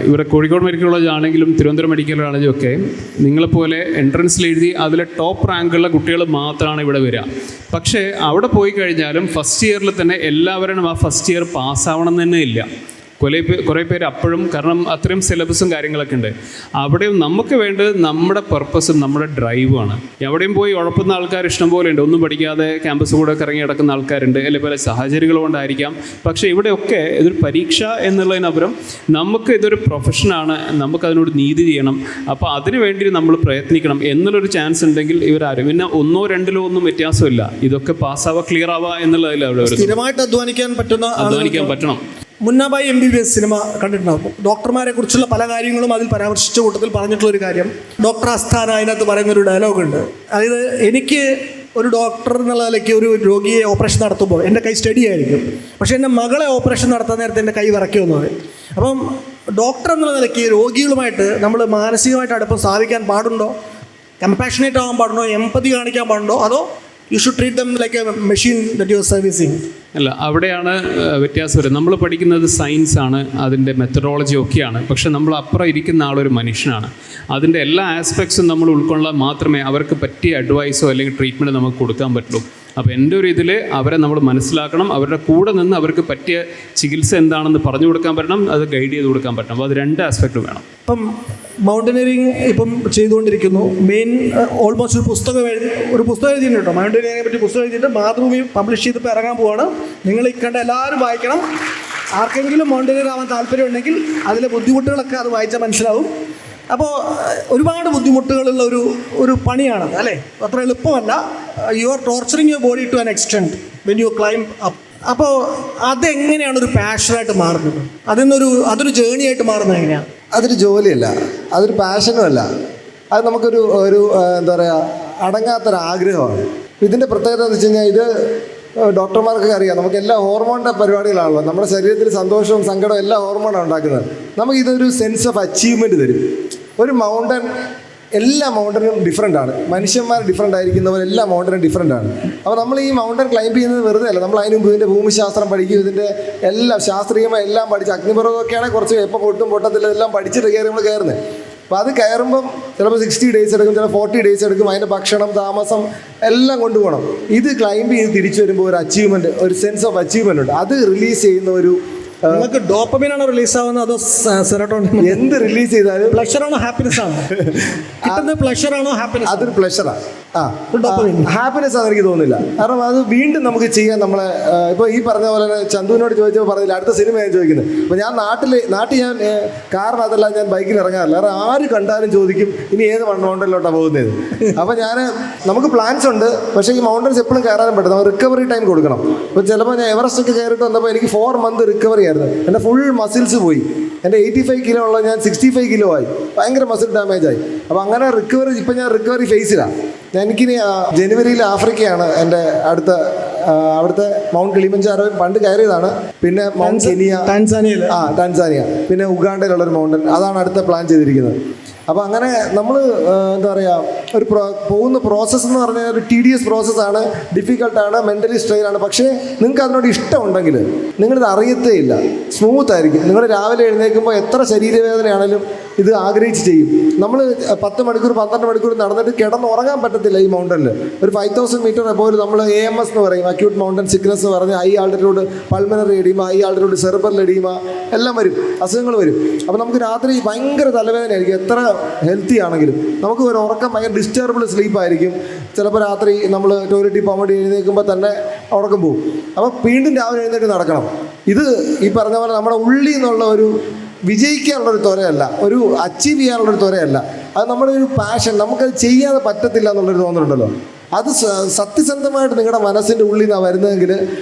Speaker 3: ഇവിടെ കോഴിക്കോട് മെഡിക്കൽ കോളേജ് ആണെങ്കിലും തിരുവനന്തപുരം മെഡിക്കൽ കോളേജും ഒക്കെ നിങ്ങളെപ്പോലെ എൻട്രൻസിൽ എഴുതി അതിലെ ടോപ്പ് റാങ്കുള്ള കുട്ടികൾ മാത്രമാണ് ഇവിടെ വരിക. പക്ഷേ അവിടെ പോയി കഴിഞ്ഞാലും ഫസ്റ്റ് ഇയറിൽ തന്നെ എല്ലാവരും ആ ഫസ്റ്റ് ഇയർ പാസ്സാവണം തന്നെ ഇല്ല. കുറേ പേര് അപ്പോഴും, കാരണം അത്രയും സിലബസും കാര്യങ്ങളൊക്കെ ഉണ്ട്. അവിടെയും നമുക്ക് വേണ്ടത് നമ്മുടെ പർപ്പസും നമ്മുടെ ഡ്രൈവുമാണ്. എവിടെയും പോയി ഉഴപ്പുന്ന ആൾക്കാർ ഇഷ്ടം പോലെ ഉണ്ട്. ഒന്നും പഠിക്കാതെ ക്യാമ്പസ് കൂടെ ഇറങ്ങി നടക്കുന്ന ആൾക്കാരുണ്ട്, അല്ലെങ്കിൽ പല സാഹചര്യങ്ങൾ കൊണ്ടായിരിക്കാം. പക്ഷേ ഇവിടെയൊക്കെ ഇതൊരു പരീക്ഷ എന്നുള്ളതിനപ്പുറം നമുക്ക് ഇതൊരു പ്രൊഫഷനാണ്, നമുക്കതിനോട് നീതി ചെയ്യണം. അപ്പോൾ അതിനു വേണ്ടി നമ്മൾ പ്രയത്നിക്കണം എന്നുള്ളൊരു ചാൻസ് ഉണ്ടെങ്കിൽ ഇവരാരും പിന്നെ 1, 2 ഒന്നും വ്യത്യാസമില്ല. ഇതൊക്കെ പാസ്സാവുക, ക്ലിയർ ആവുക എന്നുള്ളതിൽ അവിടെ
Speaker 4: സ്ഥിരമായിട്ട് അധ്വാനിക്കാൻ
Speaker 3: പറ്റണം.
Speaker 4: മുന്നാബായി MBBS സിനിമ കണ്ടിട്ടുണ്ടാകും. ഡോക്ടർമാരെ കുറിച്ചുള്ള പല കാര്യങ്ങളും അതിൽ പരാമർശിച്ച കൂട്ടത്തിൽ പറഞ്ഞിട്ടുള്ളൊരു കാര്യം, ഡോക്ടർ അസ്ഥാന അതിനകത്ത് പറയുന്നൊരു ഡയലോഗുണ്ട്. അതായത് എനിക്ക് ഒരു ഡോക്ടർ എന്നുള്ള നിലയ്ക്ക് ഒരു രോഗിയെ ഓപ്പറേഷൻ നടത്തുമ്പോൾ എൻ്റെ കൈ സ്റ്റഡി ആയിരിക്കും, പക്ഷേ എൻ്റെ മകളെ ഓപ്പറേഷൻ നടത്താൻ നേരത്തെ എൻ്റെ കൈ വിറയ്ക്കുമെന്ന് പറയും. അപ്പം ഡോക്ടർ എന്നുള്ള നിലയ്ക്ക് രോഗികളുമായിട്ട് നമ്മൾ മാനസികമായിട്ട് അടുപ്പം സ്ഥാപിക്കാൻ പാടുണ്ടോ? കമ്പാഷനേറ്റ് ആവാൻ പാടുണ്ടോ? എമ്പതി കാണിക്കാൻ പാടുണ്ടോ? അതോ you should treat them like A machine that you are servicing?
Speaker 3: അല്ല, അവിടെയാണ് വ്യത്യാസം വരുന്നത്. നമ്മൾ പഠിക്കുന്നത് സയൻസ് ആണ്, അതിൻ്റെ മെത്തഡോളജി ഒക്കെയാണ്. പക്ഷെ നമ്മൾ അപ്പുറം ഇരിക്കുന്ന ആളൊരു മനുഷ്യനാണ്. അതിൻ്റെ എല്ലാ ആസ്പെക്ട്സും നമ്മൾ ഉൾക്കൊള്ളാൻ മാത്രമേ അവർക്ക് പറ്റിയ അഡ്വൈസോ അല്ലെങ്കിൽ ട്രീറ്റ്മെൻറ്റ് നമുക്ക് കൊടുക്കാൻ പറ്റുള്ളൂ. അപ്പോൾ എൻ്റെ ഒരു ഇതിൽ അവരെ നമ്മൾ മനസ്സിലാക്കണം, അവരുടെ കൂടെ നിന്ന് അവർക്ക് പറ്റിയ ചികിത്സ എന്താണെന്ന് പറഞ്ഞു കൊടുക്കാൻ പറ്റണം, അത് ഗൈഡ് ചെയ്ത് കൊടുക്കാൻ പറ്റണം. അപ്പോൾ അത് 2 ആസ്പെക്റ്റും വേണം.
Speaker 4: ഇപ്പം മൗണ്ടനിയറിങ് ഇപ്പം ചെയ്തുകൊണ്ടിരിക്കുന്നു. മെയിൻ ഓൾമോസ്റ്റ് ഒരു പുസ്തകം എഴുതിയിട്ടുണ്ട് കേട്ടോ. മൗണ്ടനിയറിനെ പറ്റി പുസ്തകം എഴുതിയിട്ട് മാതൃഭൂമി പബ്ലിഷ് ചെയ്തിപ്പോൾ ഇറങ്ങാൻ പോവാണ്. നിങ്ങൾ ഈ കണ്ട എല്ലാവരും വായിക്കണം. ആർക്കെങ്കിലും മൗണ്ടനിയർ ആവാൻ താല്പര്യമുണ്ടെങ്കിൽ അതിലെ ബുദ്ധിമുട്ടുകളൊക്കെ അത് വായിച്ചാൽ മനസ്സിലാവും. അപ്പോൾ ഒരുപാട് ബുദ്ധിമുട്ടുകളുള്ള ഒരു പണിയാണത് അല്ലേ, അത്ര എളുപ്പമല്ല. You are torturing your body to an extent when you climb up. അപ്പോൾ അതെങ്ങനെയാണ് ഒരു പാഷനായിട്ട് മാറുന്നത്? അതൊരു ജേണി ആയിട്ട് മാറുന്നത് എങ്ങനെയാണ്?
Speaker 1: അതൊരു ജോലിയല്ല, അതൊരു പാഷനും അല്ല. അത് നമുക്കൊരു എന്താ പറയുക, അടങ്ങാത്തൊരാഗ്രഹമാണ്. ഇതിൻ്റെ പ്രത്യേകത എന്ന് വെച്ച് കഴിഞ്ഞാൽ, ഇത് ഡോക്ടർമാർക്കൊക്കെ അറിയാം, നമുക്ക് എല്ലാ ഹോർമോണിൻ്റെ പരിപാടികളാണല്ലോ. നമ്മുടെ ശരീരത്തിൽ സന്തോഷവും സങ്കടവും എല്ലാ ഹോർമോണാണ് ഉണ്ടാക്കുന്നത്. നമുക്കിതൊരു സെൻസ് ഓഫ് അച്ചീവ്മെൻറ്റ് തരും. ഒരു മൗണ്ടൻ, എല്ലാ മൗണ്ടനും ഡിഫറെൻ്റ് ആണ്. മനുഷ്യന്മാർ ഡിഫറെൻ്റ് ആയിരിക്കുന്ന പോലെ എല്ലാ മൗണ്ടനും ഡിഫറെൻ്റ് ആണ്. അപ്പോൾ നമ്മൾ ഈ മൗണ്ടൻ ക്ലൈംബ് ചെയ്യുന്നത് വെറുതെ അല്ല. നമ്മൾ അതിന് മുമ്പ് ഇതിൻ്റെ ഭൂമിശാസ്ത്രം പഠിക്കും, ഇതിൻ്റെ എല്ലാം ശാസ്ത്രീയമായി എല്ലാം പഠിച്ച്, അഗ്നിപർവ്വതമൊക്കെയാണെങ്കിൽ കുറച്ച് എപ്പോൾ പൊട്ടും പൊട്ടത്തില്ല എല്ലാം പഠിച്ചിട്ട് കയറി നമ്മൾ കയറുന്നത്. അപ്പോൾ അത് കയറുമ്പം ചിലപ്പോൾ 60 days എടുക്കും, ചിലപ്പോൾ 40 days എടുക്കും. അതിൻ്റെ ഭക്ഷണം, താമസം എല്ലാം കൊണ്ടുപോകണം. ഇത് ക്ലൈംബ് ചെയ്ത് തിരിച്ചു വരുമ്പോൾ ഒരു അച്ചീവ്മെൻറ്റ്, ഒരു സെൻസ് ഓഫ് അച്ചീവ്മെൻ്റ് ഉണ്ട്. അത് റിലീസ് ചെയ്യുന്ന
Speaker 4: നിങ്ങൾക്ക് ഡോപ്പമിനാണോ റിലീസ് ആവുന്നത് അതോ സെറട്ടോണിൻ?
Speaker 1: എന്ത് റിലീസ് ചെയ്താലും
Speaker 4: പ്ലഷറാണോ ഹാപ്പിനെസ് ആണോ? കിട്ടുന്ന പ്ലഷറാണോ ഹാപ്പിനെസ്?
Speaker 1: അതൊരു പ്ലഷറാണ്.
Speaker 4: Dopamine.
Speaker 1: ഹാപ്പിനെസ് ആണെന്ന് എനിക്ക് തോന്നുന്നില്ല. കാരണം അത് വീണ്ടും നമുക്ക് ചെയ്യാൻ നമ്മളെ ഇപ്പോൾ ഈ പറഞ്ഞ പോലെ തന്നെ ചന്തുവിനോട് ചോദിച്ചപ്പോൾ പറഞ്ഞില്ല, അടുത്ത സിനിമ ഞാൻ ചോദിക്കുന്നത്. ഇപ്പോൾ ഞാൻ നാട്ടിൽ ഞാൻ കാരണം അതല്ല, ഞാൻ ബൈക്കിൽ ഇറങ്ങാറില്ല. കാരണം ആര് കണ്ടാലും ചോദിക്കും ഇനി ഏത് മൗണ്ടനിലോട്ടാണ് പോകുന്നത്. അപ്പോൾ നമുക്ക് പ്ലാൻസ് ഉണ്ട്, പക്ഷേ ഈ മൗണ്ടൻസ് എപ്പോഴും കയറാനും പറ്റും. നമ്മൾ റിക്കവറി ടൈം കൊടുക്കണം. ഇപ്പോൾ ചിലപ്പോൾ ഞാൻ എവറസ്റ്റ് ഒക്കെ കയറിയിട്ട് വന്നപ്പോൾ എനിക്ക് 4 month റിക്കവറി ആയിരുന്നു. എൻ്റെ ഫുൾ മസിൽസ് പോയി. എൻ്റെ 85 kilo ഉള്ള ഞാൻ 65 kilo ആയി. ഭയങ്കര മസിൽ ഡാമേജ് ആയി. അപ്പോൾ അങ്ങനെ റിക്കവറി, ഇപ്പം ഞാൻ റിക്കവറി ഫേസിലാണ്. എനിക്കിനി ജനുവരിയിൽ ആഫ്രിക്കയാണ് എൻ്റെ അവിടുത്തെ മൗണ്ട് കിളിമഞ്ചാരോ പണ്ട് കയറിയതാണ്. പിന്നെ മൗണ്ട് ടാൻസാനിയ, പിന്നെ ഉഗാണ്ടയിലുള്ളൊരു മൗണ്ടൻ, അതാണ് അടുത്ത പ്ലാൻ ചെയ്തിരിക്കുന്നത്. അപ്പോൾ അങ്ങനെ നമ്മൾ എന്താ പറയുക, പോകുന്ന പ്രോസസ്സ് എന്ന് പറഞ്ഞാൽ ഒരു tedious പ്രോസസ്സാണ്, ഡിഫിക്കൽട്ടാണ്, മെൻ്റലി സ്ട്രെയിൻ ആണ്. പക്ഷേ നിങ്ങൾക്ക് അതിനോട് ഇഷ്ടമുണ്ടെങ്കിൽ നിങ്ങളിത് അറിയത്തേ ഇല്ല, സ്മൂത്ത് ആയിരിക്കും. നിങ്ങൾ രാവിലെ എഴുന്നേൽക്കുമ്പോൾ എത്ര ശരീരവേദനയാണെങ്കിലും ഇത് ആഗ്രഹിച്ച് ചെയ്യും. നമ്മൾ 10 മണിക്കൂർ 12 മണിക്കൂർ നടന്നിട്ട് കിടന്നുറങ്ങാൻ പറ്റത്തില്ല ഈ മൗണ്ടനിൽ. ഒരു 5000 meter എപ്പോൾ നമ്മൾ AMS എന്ന് പറയും, അക്യൂട്ട് മൗണ്ടൻ സിക്നസ് എന്ന് പറഞ്ഞ് high altitude pulmonary oedema, high altitude cerebral oedema എല്ലാം വരും, അസുഖങ്ങൾ വരും. അപ്പോൾ നമുക്ക് രാത്രി ഭയങ്കര തലവേദനയായിരിക്കും. എത്ര ഹെൽത്തി ആണെങ്കിലും നമുക്ക് ഒരു ഉറക്കം ഭയങ്കര ഡിസ്റ്റർബിൾ സ്ലീപ്പായിരിക്കും. ചിലപ്പോൾ രാത്രി നമ്മൾ ടോയ്ലറ്റിൽ പോകാൻ വേണ്ടി എഴുന്നേൽക്കുമ്പോൾ തന്നെ ഉറക്കം പോകും. അപ്പോൾ വീണ്ടും രാവിലെ എഴുന്നേറ്റ് നടക്കണം. ഇത് ഈ പറഞ്ഞ പോലെ നമ്മുടെ ഉള്ളിൽ നിന്നുള്ള ഒരു വിജയിക്കാനുള്ളൊരു ത്വരയല്ല, ഒരു അച്ചീവ് ചെയ്യാനുള്ളൊരു ത്വരയല്ല. അത് നമ്മുടെ ഒരു പാഷൻ, നമുക്കത് ചെയ്യാതെ പറ്റത്തില്ല എന്നുള്ളൊരു തോന്നലുണ്ടല്ലോ. അത് സത്യസന്ധമായിട്ട് നിങ്ങളുടെ മനസ്സിൻ്റെ ഉള്ളിൽ നിന്നാണ് വരുന്നതെങ്കിൽ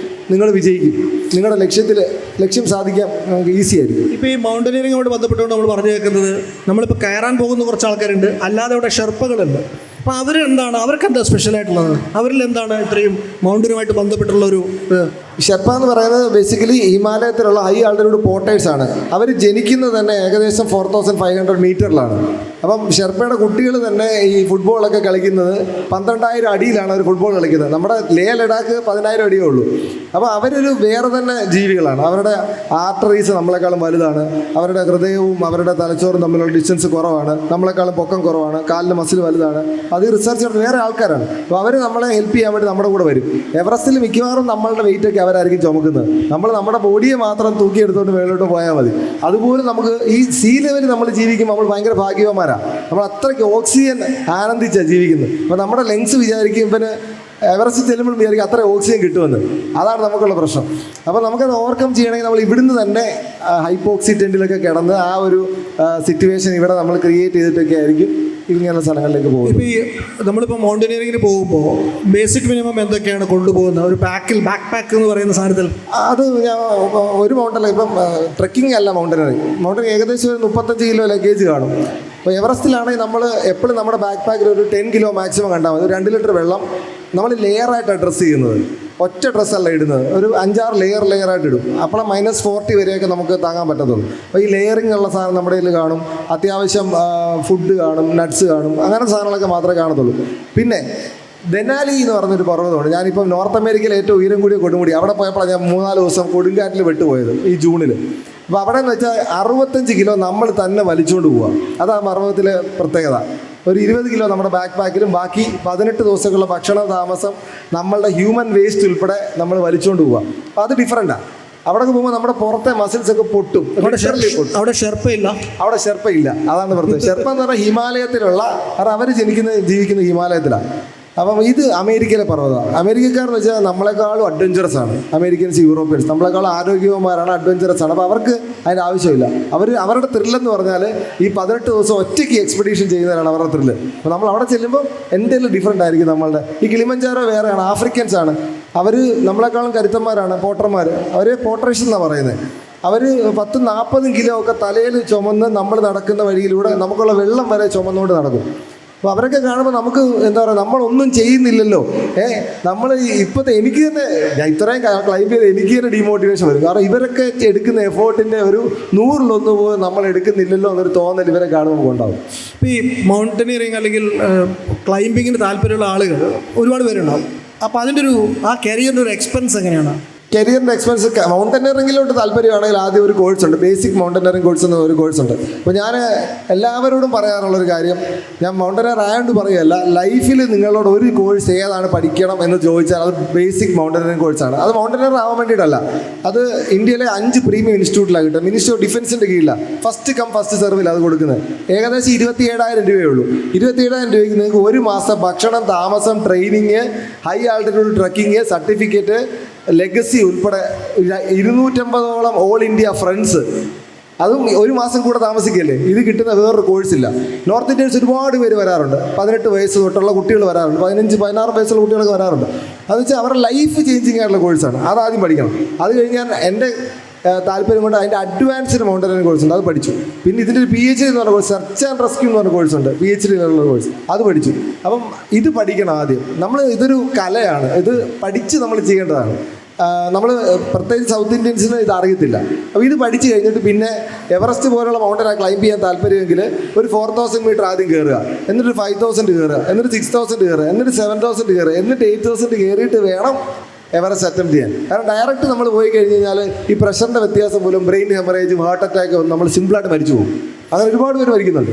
Speaker 1: നിങ്ങൾ വിജയിക്കും. നിങ്ങളുടെ ലക്ഷ്യം സാധിക്കാൻ ഈസി ആയിരിക്കും.
Speaker 4: ഇപ്പോൾ ഈ മൗണ്ടനിയറിങ്ങോട് ബന്ധപ്പെട്ടുകൊണ്ട് നമ്മൾ പറഞ്ഞു കേൾക്കുന്നത്, നമ്മളിപ്പോൾ കയറാൻ പോകുന്ന കുറച്ച് ആൾക്കാരുണ്ട്, അല്ലാതെ അവിടെ ഷെർപ്പകളുണ്ട്. അപ്പോൾ അവർക്ക് എന്താ സ്പെഷ്യലായിട്ടുള്ളത്? അവരിൽ എന്താണ് ഇത്രയും മൗണ്ടനുമായിട്ട് ബന്ധപ്പെട്ടുള്ളൊരു
Speaker 1: ഷെർപ്പ എന്ന് പറയുന്നത് ബേസിക്കലി ഹിമാലയത്തിലുള്ള ഹൈ ആൾട്ടിറ്റ്യൂഡ് പോർട്ടേഴ്സാണ്. അവർ ജനിക്കുന്നത് തന്നെ ഏകദേശം 4500 മീറ്ററിലാണ്. അപ്പം ഷെർപ്പയുടെ കുട്ടികൾ തന്നെ ഈ ഫുട്ബോളൊക്കെ കളിക്കുന്നത് 12000 അടിയിലാണ് അവർ ഫുട്ബോൾ കളിക്കുന്നത്. നമ്മുടെ ലേ ലഡാക്ക് 10000 അടിയേ ഉള്ളൂ. അപ്പോൾ അവരൊരു വേറെ തന്നെ ജീവികളാണ്. അവരുടെ ആർട്ടറീസ് നമ്മളെക്കാളും വലുതാണ്, അവരുടെ ഹൃദയവും അവരുടെ തലച്ചോറും തമ്മിലുള്ള ഡിസ്റ്റൻസ് കുറവാണ്, നമ്മളെക്കാളും പൊക്കം കുറവാണ്, കാലിൻ്റെ മസിൽ വലുതാണ്. അത് റിസർച്ച് നടത്തുന്ന വേറെ ആൾക്കാരാണ്. അപ്പോൾ അവർ നമ്മളെ ഹെൽപ്പ് ചെയ്യാൻ വേണ്ടി നമ്മുടെ കൂടെ വരും. എവറസ്റ്റിൽ മിക്കവാറും നമ്മളുടെ വെയിറ്റൊക്കെ അവരായിരിക്കും ചുമക്കുന്നത്. നമ്മൾ നമ്മുടെ ബോഡിയെ മാത്രം തൂക്കിയെടുത്തുകൊണ്ട് മേലോട്ട് പോയാൽ മതി. അതുപോലെ നമുക്ക് ഈ സീ ലെവലിൽ നമ്മൾ ജീവിക്കുമ്പോൾ നമ്മൾ ഭയങ്കര ഭാഗ്യവാന്മാരാണ്. നമ്മൾ അത്രയ്ക്ക് ഓക്സിജൻ ആനന്ദിച്ചാണ് ജീവിക്കുന്നത്. അപ്പോൾ നമ്മുടെ ലങ്സ് വിചാരിക്കും പിന്നെ എവറസ്റ്റ് ചെല്ലുമ്പോഴും വിചാരിക്കും അത്ര ഓക്സിജൻ കിട്ടുമെന്ന്. അതാണ് നമുക്കുള്ള പ്രശ്നം. അപ്പോൾ നമുക്കത് ഓവർകം ചെയ്യണമെങ്കിൽ നമ്മൾ ഇവിടുന്ന് തന്നെ ഹൈപ്പോക്സി ടെൻറ്റിലൊക്കെ കിടന്ന് ആ ഒരു സിറ്റുവേഷൻ ഇവിടെ നമ്മൾ ക്രിയേറ്റ് ചെയ്തിട്ടൊക്കെ ആയിരിക്കും ഇങ്ങനെയുള്ള സ്ഥലങ്ങളിലേക്ക് പോകുന്നത്.
Speaker 4: ഇപ്പോൾ ഈ നമ്മളിപ്പോൾ മൗണ്ടനിയറിങ്ങിന് പോകുമ്പോൾ ബേസിക് മിനിമം എന്തൊക്കെയാണ് കൊണ്ടുപോകുന്നത്? ഒരു ബാക്ക് പാക്ക് എന്ന് പറയുന്ന സാധനത്തിൽ
Speaker 1: അത് ഞാൻ ഒരു മൗണ്ടല്ല, ഇപ്പം ട്രെക്കിംഗ് അല്ല മൗണ്ടൻ ഏകദേശം ഒരു 35 കിലോ ലഗേജ് കാണും. അപ്പോൾ എവറസ്റ്റിലാണെങ്കിൽ നമ്മൾ എപ്പോഴും നമ്മുടെ ബാക്ക് പാക്കിൽ ഒരു 10 കിലോ മാക്സിമം കണ്ടാൽ മതി. 2 ലിറ്റർ വെള്ളം നമ്മൾ ലെയറായിട്ടാണ് ഡ്രസ്സ് ചെയ്യുന്നത്, ഒറ്റ ഡ്രസ്സല്ല ഇടുന്നത്, ഒരു 5-6 ലെയറായിട്ട് ഇടും. അപ്പോൾ -40 വരെയൊക്കെ നമുക്ക് താങ്ങാൻ പറ്റത്തുള്ളൂ. അപ്പോൾ ഈ ലെയറിങ് ഉള്ള സാധനം നമ്മുടെ കയ്യിൽ കാണും. അത്യാവശ്യം ഫുഡ് കാണും, നട്ട്സ് കാണും, അങ്ങനെ സാധനങ്ങളൊക്കെ മാത്രമേ കാണത്തുള്ളൂ. പിന്നെ ദെനാലി എന്ന് പറഞ്ഞൊരു പർവ്വതമുണ്ട്. ഞാനിപ്പോൾ നോർത്ത് അമേരിക്കയിൽ ഏറ്റവും ഉയരം കൂടിയ കൊടുമുടി അവിടെ പോയപ്പോഴാണ് ഞാൻ 3-4 ദിവസം കൊടുങ്കാറ്റിൽ വെട്ടുപോയത് ഈ ജൂണിൽ. അപ്പോൾ അവിടെ എന്ന് വെച്ചാൽ 65 കിലോ നമ്മൾ തന്നെ വലിച്ചുകൊണ്ട് പോവുക. അതാണ് പർവ്വതത്തിലെ പ്രത്യേകത. ഒരു 20 കിലോ നമ്മുടെ ബാക്ക് പാക്കിലും ബാക്കി 18 ദിവസമുള്ള ഭക്ഷണ താമസം നമ്മളുടെ ഹ്യൂമൻ വേസ്റ്റ് ഉൾപ്പെടെ നമ്മൾ വലിച്ചുകൊണ്ട് പോവുക. അപ്പോൾ അത് ഡിഫറൻറ്റാണ്. അവിടെ പോകുമ്പോൾ നമ്മുടെ പുറത്തെ മസിൽസ് ഒക്കെ പൊട്ടും.
Speaker 4: അവിടെ ഷെർപ്പയില്ല.
Speaker 1: അതാണ് പ്രത്യേകം. ഷെർപ്പ എന്ന് പറഞ്ഞാൽ ഹിമാലയത്തിലുള്ള, കാരണം അവർ ജീവിക്കുന്ന ഹിമാലയത്തിലാണ്. അപ്പം ഇത് അമേരിക്കയിലെ പർവ്വതമാണ്. അമേരിക്കക്കാരെന്ന് വെച്ചാൽ നമ്മളെക്കാളും അഡ്വഞ്ചറസ് ആണ്. അമേരിക്കൻസ്, യൂറോപ്യൻസ് നമ്മളെക്കാളും ആരോഗ്യവാന്മാരാണ്, അഡ്വഞ്ചറസ് ആണ്. അപ്പോൾ അവർക്ക് അതിൻ്റെ ആവശ്യമില്ല. അവരുടെ ത്രില്ലെന്ന് പറഞ്ഞാൽ ഈ 18 ദിവസം ഒറ്റയ്ക്ക് എക്സ്പെഡീഷൻ ചെയ്യുന്നവരാണ് അവരുടെ ത്രില്ല്. അപ്പോൾ നമ്മൾ അവിടെ ചെല്ലുമ്പോൾ എന്തെങ്കിലും ഡിഫറൻ്റ് ആയിരിക്കും. നമ്മളുടെ ഈ കിളിമഞ്ചാരോ വേറെയാണ്, ആഫ്രിക്കൻസ് ആണ്. അവർ നമ്മളെക്കാളും കരുത്തന്മാരാണ്, പോട്ടർമാർ. അവർ പോട്ടറേഷൻ എന്നാണ് പറയുന്നത്. അവർ 10-40 കിലോ ഒക്കെ തലയിൽ ചുമന്ന് നമ്മൾ നടക്കുന്ന വഴിയിലൂടെ നമുക്കുള്ള വെള്ളം വരെ ചുമന്നുകൊണ്ട് നടക്കും. അപ്പോൾ അവരൊക്കെ കാണുമ്പോൾ നമുക്ക് എന്താ പറയുക, നമ്മളൊന്നും ചെയ്യുന്നില്ലല്ലോ. നമ്മൾ ഇപ്പോഴത്തെ എനിക്ക് തന്നെ, ഞാൻ ഇത്രയും ക്ലൈംബ് ചെയ്ത് എനിക്ക് തന്നെ ഡീമോട്ടിവേഷൻ വരും. കാരണം ഇവരൊക്കെ എടുക്കുന്ന എഫേർട്ടിൻ്റെ ഒരു 100-1 പോലും നമ്മൾ എടുക്കുന്നില്ലല്ലോ എന്നൊരു തോന്നൽ ഇവരെ കാണുമ്പോൾ ഉണ്ടാവും.
Speaker 4: ഇപ്പോൾ ഈ മൗണ്ടനിയറിങ് അല്ലെങ്കിൽ ക്ലൈംബിങ്ങിന് താല്പര്യമുള്ള ആളുകൾ ഒരുപാട് പേരുണ്ടാവും. അപ്പോൾ അതിൻ്റെ ആ കരിയറിൻ്റെ ഒരു എക്സ്പെൻസ് എങ്ങനെയാണ്?
Speaker 1: കരിയറിൻ്റെ എക്സ്പെൻസ് മൗണ്ടനറിങ്ങിലോട്ട് താല്പര്യമാണെങ്കിൽ ആദ്യം ഒരു കോഴ്സ് ഉണ്ട്, ബേസിക് മൗണ്ടനറിങ് കോഴ്സ് എന്ന ഒരു കോഴ്സ് ഉണ്ട്. അപ്പോൾ ഞാൻ എല്ലാവരോടും പറയാറുള്ളൊരു കാര്യം, ഞാൻ മൗണ്ടനർ ആയതുകൊണ്ട് പറയുകയല്ല, ലൈഫിൽ നിങ്ങളോട് ഒരു കോഴ്സ് ഏതാണ് പഠിക്കണം എന്ന് ചോദിച്ചാൽ അത് ബേസിക് മൗണ്ടനറിങ് കോഴ്സാണ്. അത് മൗണ്ടനർ ആവാൻ വേണ്ടിയിട്ടല്ല, അത് ഇന്ത്യയിലെ 5 പ്രീമിയം ഇൻസ്റ്റിറ്റ്യൂട്ടിലാണ് കിട്ടുക. മിനിസ്ട്രി ഓഫ് ഡിഫൻസിൻ്റെ കീഴിലാണ് ഫസ്റ്റ് സെർവിൽ അത് കൊടുക്കുന്നത്. ഏകദേശം 27,000 രൂപയേ ഉള്ളൂ. 27,000 രൂപയ്ക്ക് നിങ്ങൾക്ക് ഒരു മാസം ഭക്ഷണം, താമസം, training, high altitude trekking, certificate, legacy ഉൾപ്പെടെ 250ഓളം ഓൾ ഇന്ത്യ ഫ്രണ്ട്സ്, അതും ഒരു മാസം കൂടെ താമസിക്കല്ലേ. ഇത് കിട്ടുന്ന വേറൊരു കോഴ്സില്ല. നോർത്ത് ഇന്ത്യൻസ് ഒരുപാട് പേര് വരാറുണ്ട്. 18 വയസ്സ് തൊട്ടുള്ള കുട്ടികൾ വരാറുണ്ട്, 15-16 വയസ്സുള്ള കുട്ടികളൊക്കെ വരാറുണ്ട്. അതെന്ന് വെച്ചാൽ അവരുടെ ലൈഫ് ചേഞ്ചിങ് ആയിട്ടുള്ള കോഴ്സാണ്. അതാദ്യം പഠിക്കണം. അത് കഴിഞ്ഞാൽ എൻ്റെ താല്പര്യം കൊണ്ട് അതിൻ്റെ അഡ്വാൻസ്ഡ് മൗണ്ടനറിങ് കോഴ്സ് ഉണ്ട്, അത് പഠിച്ചു. പിന്നെ ഇതിൻ്റെ ഒരു PhD എന്ന് പറഞ്ഞ കോഴ്സ്, സെർച്ച് ആൻഡ് റെസ്ക്യൂ എന്ന് പറഞ്ഞ കോഴ്സുണ്ട്, PhD എന്നുള്ള കോഴ്സ്, അത് പഠിച്ചു. അപ്പം ഇത് പഠിക്കണം ആദ്യം. ഇതൊരു കലയാണ്, ഇത് പഠിച്ച് നമ്മൾ ചെയ്യേണ്ടതാണ്. നമ്മൾ പ്രത്യേകിച്ച് സൗത്ത് ഇന്ത്യൻസിന് ഇത് അറിയത്തില്ല. അപ്പോൾ ഇത് പഠിച്ചു കഴിഞ്ഞിട്ട് പിന്നെ എവറസ്റ്റ് പോലുള്ള മൗണ്ടൻ ക്ലൈംബ് ചെയ്യാൻ താല്പര്യമെങ്കിൽ ഒരു 4,000 മീറ്റർ ആദ്യം കയറുക, എന്നിട്ട് 5,000 കയറുക, എന്നിട്ട് 6,000 കയറുക, എന്നിട്ട് 7,000 കയറുക, എന്നിട്ട് 8,000 കയറിയിട്ട് വേണം എവറസ്റ്റ് അറ്റംപ്റ്റ് ചെയ്യാൻ. കാരണം ഡയറക്റ്റ് നമ്മൾ പോയി കഴിഞ്ഞ് കഴിഞ്ഞാൽ ഈ പ്രഷറിൻ്റെ വ്യത്യാസം മൂലം ബ്രെയിൻ ഹെമറേജും ഹാർട്ട് അറ്റാക്കും നമ്മൾ സിമ്പിളായിട്ട് മരിച്ചു പോകും. അങ്ങനെ ഒരുപാട് പേര് മരിക്കുന്നുണ്ട്.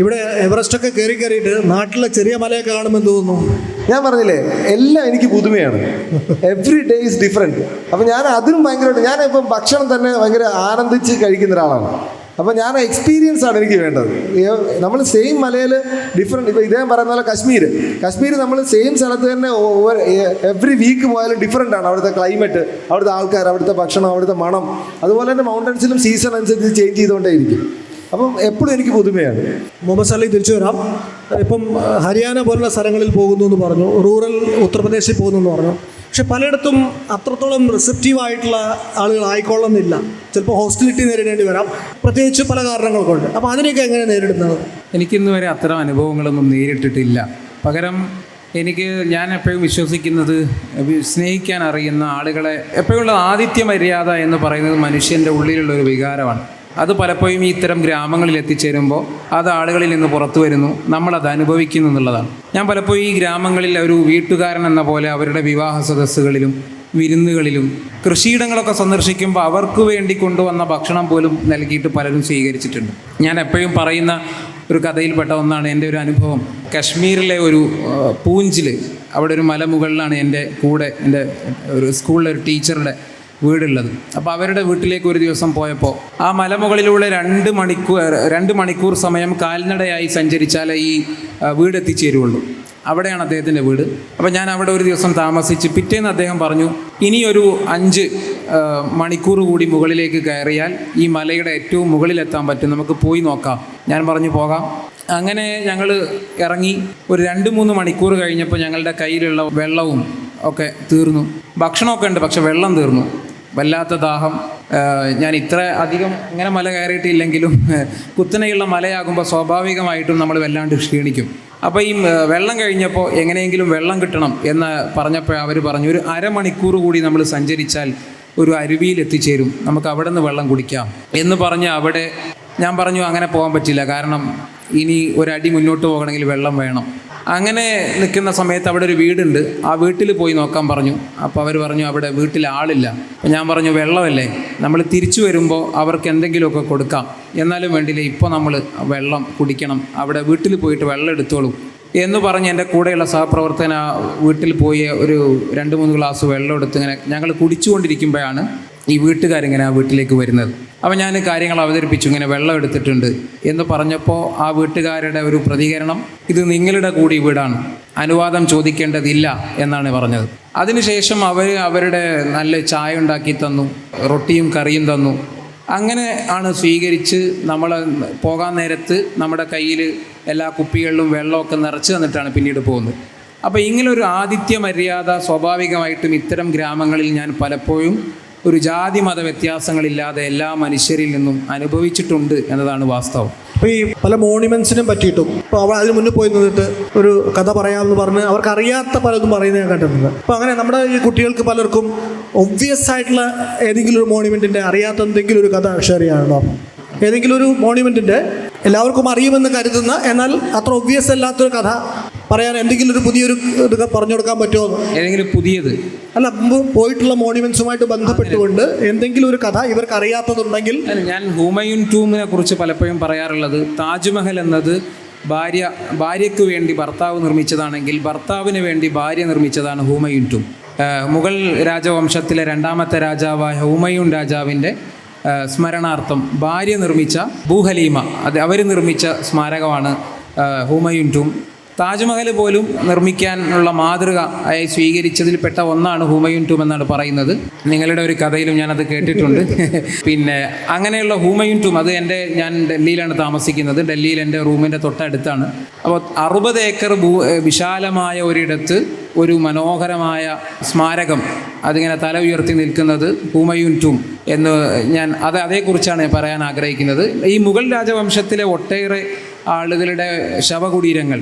Speaker 4: ഇവിടെ എവറസ്റ്റൊക്കെ കയറിയിട്ട് നാട്ടിലെ ചെറിയ മലയൊക്കെ കാണുമെന്ന് തോന്നുന്നു.
Speaker 1: ഞാൻ പറഞ്ഞില്ലേ, എല്ലാം എനിക്ക് പുതുമയാണ്. Every day is different. അപ്പം ഞാൻ അതിനും ഭയങ്കരമായിട്ട്, ഞാനിപ്പം ഭക്ഷണം തന്നെ ഭയങ്കര ആനന്ദിച്ച് കഴിക്കുന്ന ഒരാളാണ്. അപ്പോൾ ഞാൻ എക്സ്പീരിയൻസ് ആണ് എനിക്ക് വേണ്ടത്. നമ്മൾ സെയിം മലയിൽ ഡിഫറെൻറ്റ്, ഇപ്പോൾ ഇദ്ദേഹം പറയുന്ന പോലെ കശ്മീർ നമ്മൾ സെയിം സ്ഥലത്ത് തന്നെ എവറി വീക്ക് പോയാലും ഡിഫറെൻ്റ് ആണ്. അവിടുത്തെ ക്ലൈമറ്റ്, അവിടുത്തെ ആൾക്കാർ, അവിടുത്തെ ഭക്ഷണം, അവിടുത്തെ മണം. അതുപോലെ തന്നെ മൗണ്ടൻസിലും സീസൺ അനുസരിച്ച് ചേഞ്ച് ചെയ്തുകൊണ്ടേയിരിക്കും. അപ്പം എപ്പോഴും എനിക്ക് പുതുമയാണ്.
Speaker 4: മുഹമ്മദ് സലീം തിരിച്ചു വരാം. ഇപ്പം ഹരിയാന പോലുള്ള സ്ഥലങ്ങളിൽ പോകുന്നു എന്ന് പറഞ്ഞു, റൂറൽ ഉത്തർപ്രദേശിൽ പോകുന്നു എന്ന് പറഞ്ഞു. പക്ഷെ പലയിടത്തും അത്രത്തോളം റിസപ്റ്റീവായിട്ടുള്ള ആളുകൾ ആയിക്കൊള്ളുന്നില്ല. ചിലപ്പോൾ ഹോസ്റ്റിലിറ്റി നേരിടേണ്ടി വരാം, പ്രത്യേകിച്ച് പല കാരണങ്ങൾ കൊണ്ട്. അപ്പോൾ അതിനെയൊക്കെ എങ്ങനെ നേരിടുന്നത്?
Speaker 2: എനിക്കിന്ന് വരെ അത്തരം അനുഭവങ്ങളൊന്നും നേരിട്ടിട്ടില്ല. പകരം ഞാൻ എപ്പോഴും വിശ്വസിക്കുന്നത്, സ്നേഹിക്കാൻ അറിയുന്ന ആളുകളെ എപ്പോഴുള്ള ആതിഥ്യ മര്യാദ എന്ന് പറയുന്നത് മനുഷ്യൻ്റെ ഉള്ളിലുള്ള ഒരു വികാരമാണ്. അത് പലപ്പോഴും ഈ ഇത്തരം ഗ്രാമങ്ങളിൽ എത്തിച്ചേരുമ്പോൾ അത് ആളുകളിൽ നിന്ന് പുറത്തു വരുന്നു, നമ്മളത് അനുഭവിക്കുന്നു എന്നുള്ളതാണ്. ഞാൻ പലപ്പോഴും ഈ ഗ്രാമങ്ങളിൽ ഒരു വീട്ടുകാരൻ എന്ന പോലെ അവരുടെ വിവാഹ സദസ്സുകളിലും വിരുന്നുകളിലും കൃഷിയിടങ്ങളൊക്കെ സന്ദർശിക്കുമ്പോൾ അവർക്ക് വേണ്ടി കൊണ്ടുവന്ന ഭക്ഷണം പോലും നൽകിയിട്ട് പലരും സ്വീകരിച്ചിട്ടുണ്ട്. ഞാൻ എപ്പോഴും പറയുന്ന ഒരു കഥയിൽപ്പെട്ട ഒന്നാണ് എൻ്റെ ഒരു അനുഭവം. കശ്മീരിലെ ഒരു പൂഞ്ചിൽ, അവിടെ ഒരു മലമുകളിലാണ് എൻ്റെ ഒരു സ്കൂളിലെ ഒരു ടീച്ചറുടെ വീടുള്ളത്. അപ്പോൾ അവരുടെ വീട്ടിലേക്ക് ഒരു ദിവസം പോയപ്പോൾ ആ മലമുകളിലൂടെ 2 മണിക്കൂർ സമയം കാൽനടയായി സഞ്ചരിച്ചാലേ ഈ വീട് എത്തിച്ചേരുള്ളൂ. അവിടെയാണ് അദ്ദേഹത്തിൻ്റെ വീട്. അപ്പോൾ ഞാൻ അവിടെ ഒരു ദിവസം താമസിച്ച് പിറ്റേന്ന് അദ്ദേഹം പറഞ്ഞു, ഇനിയൊരു 5 മണിക്കൂർ കൂടി മുകളിലേക്ക് കയറിയാൽ ഈ മലയുടെ ഏറ്റവും മുകളിലെത്താൻ പറ്റും, നമുക്ക് പോയി നോക്കാം. ഞാൻ പറഞ്ഞു പോകാം. അങ്ങനെ ഞങ്ങൾ ഇറങ്ങി. ഒരു 2-3 മണിക്കൂർ കഴിഞ്ഞപ്പോൾ ഞങ്ങളുടെ കയ്യിലുള്ള വെള്ളവും ഒക്കെ തീർന്നു. ഭക്ഷണമൊക്കെ ഉണ്ട്, പക്ഷെ വെള്ളം തീർന്നു. വല്ലാത്ത ദാഹം. ഞാൻ ഇത്ര അധികം ഇങ്ങനെ മല കയറിയിട്ടില്ലെങ്കിലും കുത്തനെയുള്ള മലയാകുമ്പോൾ സ്വാഭാവികമായിട്ടും നമ്മൾ വല്ലാണ്ട് ക്ഷീണിക്കും. അപ്പോൾ ഈ വെള്ളം കഴിഞ്ഞപ്പോൾ എങ്ങനെയെങ്കിലും വെള്ളം കിട്ടണം എന്ന് പറഞ്ഞപ്പോൾ അവർ പറഞ്ഞു, ഒരു 1/2 മണിക്കൂർ കൂടി നമ്മൾ സഞ്ചരിച്ചാൽ ഒരു അരുവിയിൽ എത്തിച്ചേരും, നമുക്ക് അവിടെ നിന്ന് വെള്ളം കുടിക്കാം എന്ന് പറഞ്ഞ് അവിടെ ഞാൻ പറഞ്ഞു അങ്ങനെ പോകാൻ പറ്റില്ല, കാരണം ഇനി ഒരടി മുന്നോട്ട് പോകണമെങ്കിൽ വെള്ളം വേണം. അങ്ങനെ നിൽക്കുന്ന സമയത്ത് അവിടെ ഒരു വീടുണ്ട്, ആ വീട്ടിൽ പോയി നോക്കാൻ പറഞ്ഞു. അപ്പോൾ അവർ പറഞ്ഞു അവിടെ വീട്ടിൽ ആളില്ല. അപ്പോൾ ഞാൻ പറഞ്ഞു വെള്ളമല്ലേ, നമ്മൾ തിരിച്ചു വരുമ്പോൾ അവർക്ക് എന്തെങ്കിലുമൊക്കെ കൊടുക്കാം, എന്നാലും വേണ്ടില്ല, ഇപ്പോൾ നമ്മൾ വെള്ളം കുടിക്കണം, അവിടെ വീട്ടിൽ പോയിട്ട് വെള്ളം എടുത്തോളൂ എന്ന് പറഞ്ഞ് എൻ്റെ കൂടെയുള്ള സഹപ്രവർത്തകൻ ആ വീട്ടിൽ പോയി ഒരു 2-3 ഗ്ലാസ് വെള്ളം എടുത്ത് ഇങ്ങനെ ഞങ്ങൾ കുടിച്ചുകൊണ്ടിരിക്കുമ്പോഴാണ് ഈ വീട്ടുകാരിങ്ങനെ ആ വീട്ടിലേക്ക് വരുന്നത്. അപ്പോൾ ഞാൻ കാര്യങ്ങൾ അവതരിപ്പിച്ചു, ഇങ്ങനെ വെള്ളം എടുത്തിട്ടുണ്ട് എന്ന് പറഞ്ഞപ്പോൾ ആ വീട്ടുകാരുടെ ഒരു പ്രതികരണം, ഇത് നിങ്ങളുടെ കൂടി വീടാണ്, അനുവാദം ചോദിക്കേണ്ടതില്ല എന്നാണ് പറഞ്ഞത്. അതിനുശേഷം അവരുടെ നല്ല ചായ ഉണ്ടാക്കി തന്നു, റൊട്ടിയും കറിയും തന്നു. അങ്ങനെ ആണ് സ്വീകരിച്ച് നമ്മൾ പോകാൻ നേരത്ത് നമ്മുടെ കയ്യിൽ എല്ലാ കുപ്പികളിലും വെള്ളമൊക്കെ നിറച്ച് തന്നിട്ടാണ് പിന്നീട് പോകുന്നത്. അപ്പോൾ ഇങ്ങനൊരു ആതിഥ്യ മര്യാദ സ്വാഭാവികമായിട്ടും ഇത്തരം ഗ്രാമങ്ങളിൽ ഞാൻ പലപ്പോഴും ഒരു ജാതി മത വ്യത്യാസങ്ങളില്ലാതെ എല്ലാ മനുഷ്യരിൽ നിന്നും അനുഭവിച്ചിട്ടുണ്ട് എന്നതാണ് വാസ്തവം.
Speaker 4: അപ്പോൾ ഈ പല മോണിമെൻറ്റ്സിനും പറ്റിയിട്ടും ഇപ്പോൾ അവൾ അതിന് മുന്നിൽ പോയി നിന്നിട്ട് ഒരു കഥ പറയാമെന്ന് പറഞ്ഞ് അവർക്ക് അറിയാത്ത പലതും പറയുന്നത് ഞാൻ കണ്ടിട്ടുണ്ട്. അപ്പോൾ അങ്ങനെ നമ്മുടെ ഈ കുട്ടികൾക്ക് പലർക്കും ഒബ്വിയസ് ആയിട്ടുള്ള ഏതെങ്കിലും ഒരു മോണിമെൻറ്റിൻ്റെ അറിയാത്ത എന്തെങ്കിലും ഒരു കഥ ഷെയർ ചെയ്യാനുണ്ടോ? ഏതെങ്കിലും ഒരു മോണിമെൻറ്റിൻ്റെ എല്ലാവർക്കും അറിയുമെന്ന് കരുതുന്ന എന്നാൽ അത്ര ഒബ്വിയസ് അല്ലാത്തൊരു കഥ പറയാൻ എന്തെങ്കിലും ഒരു പുതിയൊരു ഇത് പറഞ്ഞു കൊടുക്കാൻ പറ്റുമോ?
Speaker 2: ഏതെങ്കിലും പുതിയത്
Speaker 4: അല്ല, മുമ്പ് പോയിട്ടുള്ള മോണ്യുമെന്റ്സുമായിട്ട് ബന്ധപ്പെട്ടുകൊണ്ട് എന്തെങ്കിലും ഒരു കഥ ഇവർക്ക് അറിയാത്തതുണ്ടെങ്കിൽ.
Speaker 2: ഞാൻ ഹുമയൂൺ ടൂമിനെ കുറിച്ച് പലപ്പോഴും പറയാറുള്ളത്, താജ്മഹൽ എന്നത് ഭാര്യയ്ക്ക് വേണ്ടി ഭർത്താവ് നിർമ്മിച്ചതാണെങ്കിൽ ഭർത്താവിന് വേണ്ടി ഭാര്യ നിർമ്മിച്ചതാണ് ഹുമയൂൺ ടൂം. മുഗൾ രാജവംശത്തിലെ രണ്ടാമത്തെ രാജാവായ ഹുമയൂൺ രാജാവിൻ്റെ സ്മരണാർത്ഥം ഭാര്യ നിർമ്മിച്ച ബൂഹലീമ, അവർ നിർമ്മിച്ച സ്മാരകമാണ് ഹുമയൂൺ ടൂം. താജ്മഹൽ പോലും നിർമ്മിക്കാനുള്ള മാതൃക ആയി സ്വീകരിച്ചതിൽ പെട്ട ഒന്നാണ് ഹുമയൂൺ ടൂം എന്നാണ് പറയുന്നത്. നിങ്ങളുടെ ഒരു കഥയിലും ഞാനത് കേട്ടിട്ടുണ്ട്. പിന്നെ അങ്ങനെയുള്ള ഹുമയൂൺ ടൂം ഞാൻ ഡൽഹിയിലാണ് താമസിക്കുന്നത്. ഡൽഹിയിൽ എൻ്റെ റൂമിൻ്റെ തൊട്ടടുത്താണ്. അപ്പോൾ 60 ഏക്കർ വിശാലമായ ഒരിടത്ത് ഒരു മനോഹരമായ സ്മാരകം അതിങ്ങനെ തല ഉയർത്തി നിൽക്കുന്നത് ഹുമയൂൺ ടൂം എന്ന് അതേക്കുറിച്ചാണ് പറയാൻ ആഗ്രഹിക്കുന്നത്. ഈ മുഗൾ രാജവംശത്തിലെ ഒട്ടേറെ ആളുകളുടെ ശവകുടീരങ്ങൾ,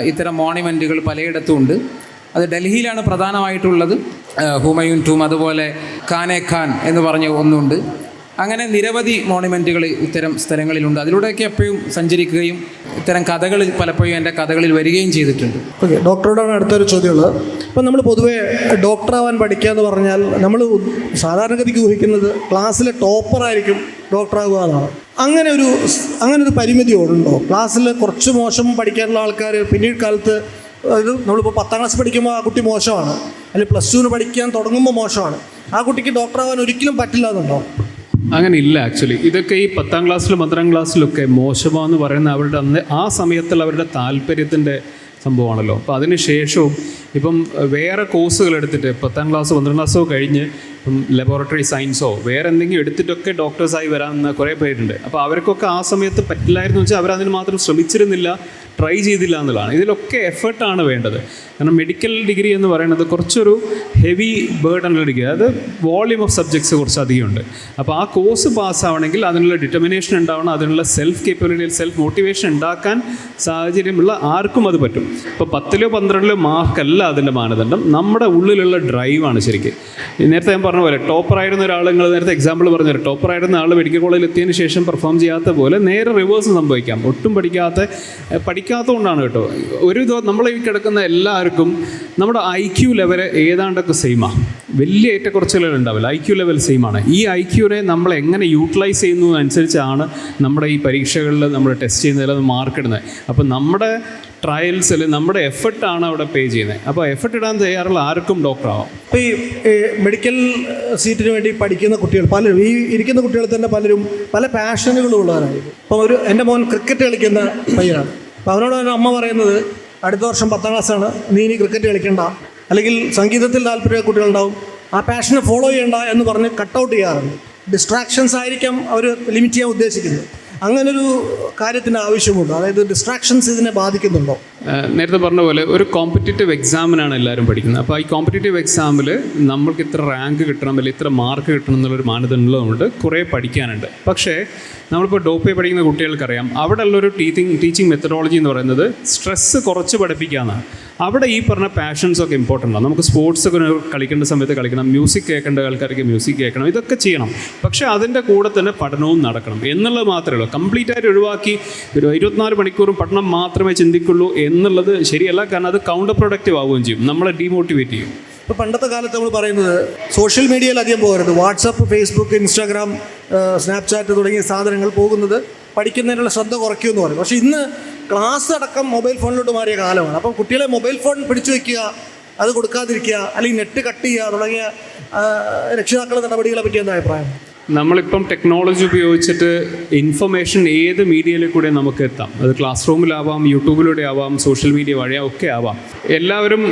Speaker 2: ഇത്തരം മോണിമെൻറ്റുകൾ പലയിടത്തും ഉണ്ട്. അത് ഡൽഹിയിലാണ് പ്രധാനമായിട്ടുള്ളത്. ഹുമയൂൺ ടൂം, അതുപോലെ ഖാനെ ഖാൻ എന്ന് പറഞ്ഞ ഒന്നുണ്ട്. അങ്ങനെ നിരവധി മോണിമെൻറ്റുകൾ ഇത്തരം സ്ഥലങ്ങളിലുണ്ട്. അതിലൂടെയൊക്കെ എപ്പോഴും സഞ്ചരിക്കുകയും ഇത്തരം കഥകൾ പലപ്പോഴും എൻ്റെ കഥകളിൽ വരികയും ചെയ്തിട്ടുണ്ട്.
Speaker 4: ഓക്കെ, ഡോക്ടറോടാണ് അടുത്തൊരു ചോദ്യമുള്ളത്. ഇപ്പം നമ്മൾ പൊതുവേ ഡോക്ടറാവാൻ പഠിക്കുക എന്ന് പറഞ്ഞാൽ നമ്മൾ സാധാരണഗതിക്ക് ഊഹിക്കുന്നത് ക്ലാസ്സിലെ ടോപ്പറായിരിക്കും ഡോക്ടറാകുക എന്നാണ്. അങ്ങനെ ഒരു പരിമിതി ഉണ്ടോ? ക്ലാസ്സിൽ കുറച്ച് മോശം പഠിക്കാനുള്ള ആൾക്കാർ പിന്നീട് കാലത്ത് നമ്മളിപ്പോൾ 10ാം ക്ലാസ് പഠിക്കുമ്പോൾ ആ കുട്ടി മോശമാണ്, അല്ലെങ്കിൽ +2 പഠിക്കാൻ തുടങ്ങുമ്പോൾ മോശമാണ്, ആ കുട്ടിക്ക് ഡോക്ടറാവാൻ ഒരിക്കലും പറ്റില്ല എന്നുണ്ടോ?
Speaker 3: അങ്ങനെ ഇല്ല. ആക്ച്വലി ഇതൊക്കെ ഈ 10ാം ക്ലാസ്സിലും 12ാം ക്ലാസ്സിലൊക്കെ മോശമാണെന്ന് പറയുന്ന അവരുടെ ആ സമയത്തുള്ള അവരുടെ താല്പര്യത്തിൻ്റെ സംഭവമാണല്ലോ. അപ്പോൾ അതിന് ശേഷവും ഇപ്പം വേറെ കോഴ്സുകൾ എടുത്തിട്ട് 10ാം ക്ലാസ് 12ാം ക്ലാസ്സോ കഴിഞ്ഞ് ഇപ്പം ലബോറട്ടറി സയൻസോ വേറെ എന്തെങ്കിലും എടുത്തിട്ടൊക്കെ ഡോക്ടേഴ്സായി വരാമെന്ന് കുറേ പേരുണ്ട്. അപ്പോൾ അവർക്കൊക്കെ ആ സമയത്ത് പറ്റില്ലായിരുന്നു വെച്ചാൽ അവരതിന് മാത്രം ശ്രമിച്ചിരുന്നില്ല, ട്രൈ ചെയ്തില്ല എന്നുള്ളതാണ്. ഇതിലൊക്കെ എഫേർട്ടാണ് വേണ്ടത്. കാരണം മെഡിക്കൽ ഡിഗ്രി എന്ന് പറയുന്നത് കുറച്ചൊരു ഹെവി ബേർഡനുള്ള ഡിഗ്രി, അതായത് വോളിയം ഓഫ് സബ്ജക്ട്സ് കുറച്ച് അധികമുണ്ട്. അപ്പോൾ ആ കോഴ്സ് പാസ്സാവണമെങ്കിൽ അതിനുള്ള ഡിറ്റർമിനേഷൻ ഉണ്ടാവണം, അതിനുള്ള സെൽഫ് കേപ്പബിലിറ്റി, സെൽഫ് മോട്ടിവേഷൻ ഉണ്ടാക്കാൻ സാഹചര്യമുള്ള ആർക്കും അത് പറ്റും. ഇപ്പോൾ 10ലോ 12ലോ മാർക്കല്ല അതിൻ്റെ മാനദണ്ഡം, നമ്മുടെ ഉള്ളിലുള്ള ഡ്രൈവാണ് ശരിക്കും. നേരത്തെ ഞാൻ പറഞ്ഞ പോലെ ടോപ്പറായിരുന്ന ഒരാൾ, നിങ്ങൾ നേരത്തെ എക്സാമ്പിൾ പറഞ്ഞു തരാം, ടോപ്പറായിരുന്ന ആൾ മെഡിക്കൽ കോളേജിൽ എത്തിയതിന് ശേഷം പെർഫോം ചെയ്യാത്ത പോലെ നേരെ റിവേഴ്സ് സംഭവിക്കാം. ഒട്ടും പഠിക്കാത്തതുകൊണ്ടാണ് കേട്ടോ. നമ്മളെ ഈ കിടക്കുന്ന എല്ലാവർക്കും നമ്മുടെ IQ ലെവൽ ഏതാണ്ടൊക്കെ സെയിമാണ്, വലിയ ഏറ്റക്കുറച്ചിലുകൾ ഉണ്ടാവില്ല. IQ ലെവൽ സെയിമാണ്. ഈ IQനെ നമ്മൾ എങ്ങനെ യൂട്ടിലൈസ് ചെയ്യുന്നതനുസരിച്ചാണ് നമ്മുടെ ഈ പരീക്ഷകളിൽ നമ്മൾ ടെസ്റ്റ് ചെയ്യുന്നതിൽ മാർക്ക് ഇടുന്നത്. അപ്പോൾ നമ്മുടെ ട്രയൽസിൽ നമ്മുടെ എഫർട്ടാണ് അവിടെ പേ ചെയ്യുന്നത്. അപ്പോൾ എഫർട്ട് ഇടാൻ തയ്യാറുള്ള ആർക്കും ഡോക്ടറാവാം.
Speaker 4: ഇപ്പോൾ ഈ മെഡിക്കൽ സീറ്റിന് വേണ്ടി പഠിക്കുന്ന കുട്ടികൾ പലരും, ഈ ഇരിക്കുന്ന കുട്ടികൾ തന്നെ പലരും പല പാഷനുകളും ഉള്ളവരായിരിക്കും. ഇപ്പോൾ എൻ്റെ മോൻ ക്രിക്കറ്റ് കളിക്കുന്ന പയ്യനാണ്. അപ്പോൾ അവനോട് അമ്മ പറയുന്നത്, അടുത്ത വർഷം 10ാം ക്ലാസ്സാണ്, നീ ഇനി ക്രിക്കറ്റ് കളിക്കണ്ട, അല്ലെങ്കിൽ സംഗീതത്തിൽ താല്പര്യ കുട്ടികളുണ്ടാവും, ആ പാഷനെ ഫോളോ ചെയ്യണ്ട എന്ന് പറഞ്ഞ് കട്ടൗട്ട് ചെയ്യാറുണ്ട്. ഡിസ്ട്രാക്ഷൻസ് ആയിരിക്കാം അവർ ലിമിറ്റ് ചെയ്യാൻ ഉദ്ദേശിക്കുന്നത്. അങ്ങനൊരു കാര്യത്തിന് ആവശ്യമുണ്ടോ? അതായത് ഡിസ്ട്രാക്ഷൻസ് ഇതിനെ ബാധിക്കുന്നുണ്ടോ?
Speaker 3: നേരത്തെ പറഞ്ഞ പോലെ ഒരു കോമ്പറ്റേറ്റീവ് എക്സാമിനാണ് എല്ലാവരും പഠിക്കുന്നത്. അപ്പോൾ ഈ കോമ്പറ്റേറ്റീവ് എക്സാമിൽ നമ്മൾക്ക് ഇത്ര റാങ്ക് കിട്ടണം, അല്ലെങ്കിൽ ഇത്ര മാർക്ക് കിട്ടണം എന്നുള്ളൊരു മാനദണ്ഡമുണ്ട്, കുറേ പഠിക്കാനുണ്ട്. പക്ഷേ നമ്മളിപ്പോൾ ഡോപ്പേ പഠിക്കുന്ന കുട്ടികൾക്കറിയാം, അവിടെ ഉള്ളൊരു ടീച്ചിങ് മെത്തഡോളജി എന്ന് പറയുന്നത് സ്ട്രെസ്സ് കുറച്ച് പഠിപ്പിക്കാമെന്നാണ്. അവിടെ ഈ പറഞ്ഞ പാഷൻസൊക്കെ ഇമ്പോർട്ടൻ്റ് ആണ്. നമുക്ക് സ്പോർട്സൊക്കെ കളിക്കേണ്ട സമയത്ത് കളിക്കണം, മ്യൂസിക് കേൾക്കേണ്ട ആൾക്കാർക്ക് മ്യൂസിക് കേൾക്കണം, ഇതൊക്കെ ചെയ്യണം. പക്ഷേ അതിൻ്റെ കൂടെ തന്നെ പഠനവും നടക്കണം എന്നുള്ളത് മാത്രമേ ഉള്ളൂ. കംപ്ലീറ്റ് ആയിട്ട് ഒഴിവാക്കി ഒരു 24 മണിക്കൂറും പഠനം മാത്രമേ ചിന്തിക്കുള്ളൂ എന്നുള്ളത് ശരിയല്ല. കാരണം അത് കൗണ്ടർ പ്രൊഡക്റ്റീവ് ആവുകയും ചെയ്യും, നമ്മളെ ഡീമോട്ടിവേറ്റ് ചെയ്യും.
Speaker 4: ഇപ്പോൾ പണ്ടത്തെ കാലത്ത് നമ്മൾ പറയുന്നത് സോഷ്യൽ മീഡിയയിൽ അധികം പോകരുത്, വാട്സപ്പ്, ഫേസ്ബുക്ക്, ഇൻസ്റ്റാഗ്രാം, സ്നാപ്ചാറ്റ് തുടങ്ങിയ സാധനങ്ങൾ പോകുന്നത് പഠിക്കുന്നതിനുള്ള ശ്രദ്ധ കുറയ്ക്കുമെന്ന് പറയും. പക്ഷേ ഇന്ന് ക്ലാസ് അടക്കം മൊബൈൽ ഫോണിലോട്ട് മാറിയ കാലമാണ്. അപ്പം കുട്ടികളെ മൊബൈൽ ഫോൺ പിടിച്ചു വയ്ക്കുക, അത് കൊടുക്കാതിരിക്കുക, അല്ലെങ്കിൽ നെറ്റ് കട്ട് ചെയ്യുക തുടങ്ങിയ രക്ഷിതാക്കളുടെ നടപടികളെ പറ്റി എന്താ അഭിപ്രായം?
Speaker 3: നമ്മളിപ്പം ടെക്നോളജി ഉപയോഗിച്ചിട്ട് ഇൻഫർമേഷൻ ഏത് മീഡിയയിൽ കൂടെ നമുക്ക് എത്താം. അത് ക്ലാസ് റൂമിലാവാം, യൂട്യൂബിലൂടെ ആവാം, സോഷ്യൽ മീഡിയ വഴിയാ ഒക്കെ ആവാം. എല്ലാവരും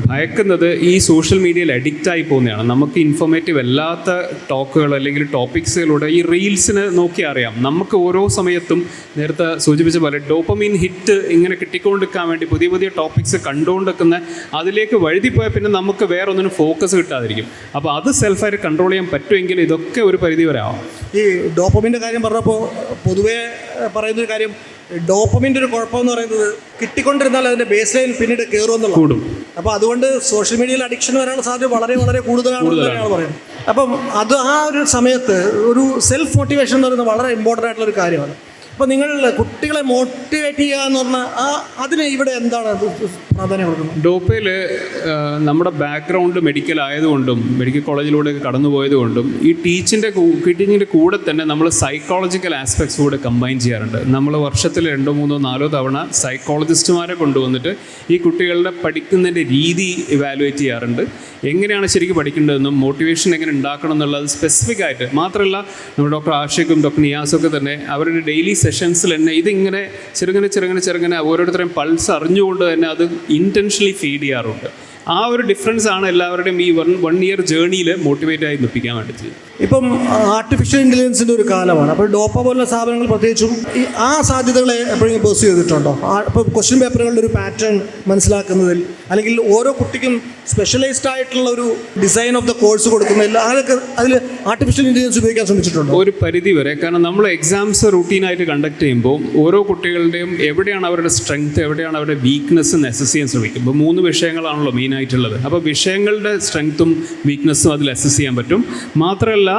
Speaker 3: ഭയക്കുന്നത് ഈ സോഷ്യൽ മീഡിയയിൽ അഡിക്റ്റായി പോകുന്നതാണ്. നമുക്ക് ഇൻഫോർമേറ്റീവ് അല്ലാത്ത ടോക്കുകൾ അല്ലെങ്കിൽ ടോപ്പിക്സുകളുടെ ഈ റീൽസിന് നോക്കി അറിയാം. നമുക്ക് ഓരോ സമയത്തും നേരത്തെ സൂചിപ്പിച്ച പോലെ ഡോപ്പമീൻ ഹിറ്റ് ഇങ്ങനെ കിട്ടിക്കൊണ്ടിരിക്കാൻ വേണ്ടി പുതിയ പുതിയ ടോപ്പിക്സ് കണ്ടുകൊണ്ടിരിക്കുന്ന അതിലേക്ക് വഴുതിപ്പോയാൽ പിന്നെ നമുക്ക് വേറെ ഒന്നിനും ഫോക്കസ് കിട്ടാതിരിക്കും. അപ്പോൾ അത് സെൽഫായിട്ട് കൺട്രോൾ ചെയ്യാൻ പറ്റുമെങ്കിൽ ഇതൊക്കെ ഒരു പരിധി വരെ ആവാം.
Speaker 4: ഈ ഡോപ്പമിൻ്റെ കാര്യം പറഞ്ഞപ്പോൾ പൊതുവേ പറയുന്നൊരു കാര്യം, ഡോപ്പമിൻ്റെ ഒരു കുഴപ്പമെന്ന് പറയുന്നത് കിട്ടിക്കൊണ്ടിരുന്നാൽ അതിൻ്റെ ബേസ് ലൈൻ പിന്നീട് കയറുമെന്നുള്ള കൂടും. അപ്പോൾ അതുകൊണ്ട് സോഷ്യൽ മീഡിയയിൽ അഡിക്ഷൻ വരാനുള്ള സാധ്യത വളരെ വളരെ കൂടുതലാണെന്ന് തന്നെയാണ് പറയുന്നത്. അപ്പം അത് ആ ഒരു സമയത്ത് ഒരു സെൽഫ് മോട്ടിവേഷൻ എന്ന് പറയുന്നത് വളരെ ഇമ്പോർട്ടൻ്റ് ആയിട്ടുള്ളൊരു കാര്യമാണ്. അപ്പോൾ നിങ്ങൾ കുട്ടികളെ മോട്ടിവേറ്റ് ചെയ്യുക എന്ന് പറഞ്ഞാൽ അതിന് ഇവിടെ എന്താണ് പ്രാധാന്യം കൊടുക്കുന്നത്?
Speaker 3: ഡോപ്പയിൽ നമ്മുടെ ബാക്ക്ഗ്രൗണ്ട് മെഡിക്കൽ ആയതുകൊണ്ടും മെഡിക്കൽ കോളേജിലൂടെ കടന്നു പോയതുകൊണ്ടും ഈ ടീച്ചിങ്ങിൻ്റെ കൂടെ തന്നെ നമ്മൾ സൈക്കോളജിക്കൽ ആസ്പെക്ട്സ് കൂടെ കമ്പൈൻ ചെയ്യാറുണ്ട്. നമ്മൾ വർഷത്തിൽ 2, 3, 4 തവണ സൈക്കോളജിസ്റ്റുമാരെ കൊണ്ടുവന്നിട്ട് ഈ കുട്ടികളുടെ പഠിക്കുന്നതിൻ്റെ രീതി ഇവാലുവേറ്റ് ചെയ്യാറുണ്ട്. എങ്ങനെയാണ് ശരിക്കും പഠിക്കേണ്ടതെന്നും മോട്ടിവേഷൻ എങ്ങനെ ഉണ്ടാക്കണം എന്നുള്ളത് സ്പെസിഫിക് ആയിട്ട്. മാത്രമല്ല നമ്മുടെ ഡോക്ടർ ആഷിഖും ഡോക്ടർ നിയാസൊക്കെ തന്നെ അവരുടെ ഡെയിലി സെഷൻസിൽ തന്നെ ഇതിങ്ങനെ ചെറുങ്ങനെ ഓരോരുത്തരെയും പൾസ് അറിഞ്ഞുകൊണ്ട് തന്നെ അത് ഇൻറ്റൻഷനലി ഫീഡ് ചെയ്യാറുണ്ട്. ആ ഒരു ഡിഫറൻസ് ആണ് എല്ലാവരുടെയും ഈ വൺ ഇയർ ജേർണിയിൽ മോട്ടിവേറ്റ് ആയി നിൽപ്പിക്കാൻ വേണ്ടി ചെയ്യും.
Speaker 4: ഇപ്പം ആർട്ടിഫിഷ്യൽ ഇൻ്റലിജൻസിൻ്റെ ഒരു കാലമാണ്. അപ്പോൾ ഡോപ്പ പോലുള്ള സ്ഥാപനങ്ങൾ പ്രത്യേകിച്ചും ആ സാധ്യതകളെ എപ്പോഴെങ്കിലും പേഴ്സ്യൂ ചെയ്തിട്ടുണ്ടോ? ഇപ്പോൾ ക്വസ്റ്റ്യൻ പേപ്പറുകളുടെ ഒരു പാറ്റേൺ മനസ്സിലാക്കുന്നതിൽ, അല്ലെങ്കിൽ ഓരോ കുട്ടിക്കും സ്പെഷ്യലൈസ്ഡ് ആയിട്ടുള്ള ഒരു ഡിസൈൻ ഓഫ് ദ കോഴ്സ് കൊടുക്കുന്നതിൽ അതൊക്കെ അതിൽ ആർട്ടിഫിഷ്യൽ ഇൻ്റലിജൻസ് ഉപയോഗിക്കാൻ ശ്രമിച്ചിട്ടുണ്ടോ?
Speaker 3: ഒരു പരിധി വരെ. കാരണം നമ്മൾ എക്സാംസ് റൂട്ടീനായിട്ട് കണ്ടക്ട് ചെയ്യുമ്പോൾ ഓരോ കുട്ടികളുടെയും എവിടെയാണ് അവരുടെ സ്ട്രെങ്ത്, എവിടെയാണ് അവരുടെ വീക്ക്നെസ് എന്ന് അസസ് ചെയ്യാൻ ശ്രമിക്കും. ഇപ്പോൾ 3 വിഷയങ്ങളാണല്ലോ മെയിൻ ആയിട്ടുള്ളത്. അപ്പോൾ വിഷയങ്ങളുടെ സ്ട്രെങ്ത്തും വീക്ക്നെസ്സും അതിൽ അസസ് ചെയ്യാൻ പറ്റും. മാത്രമല്ല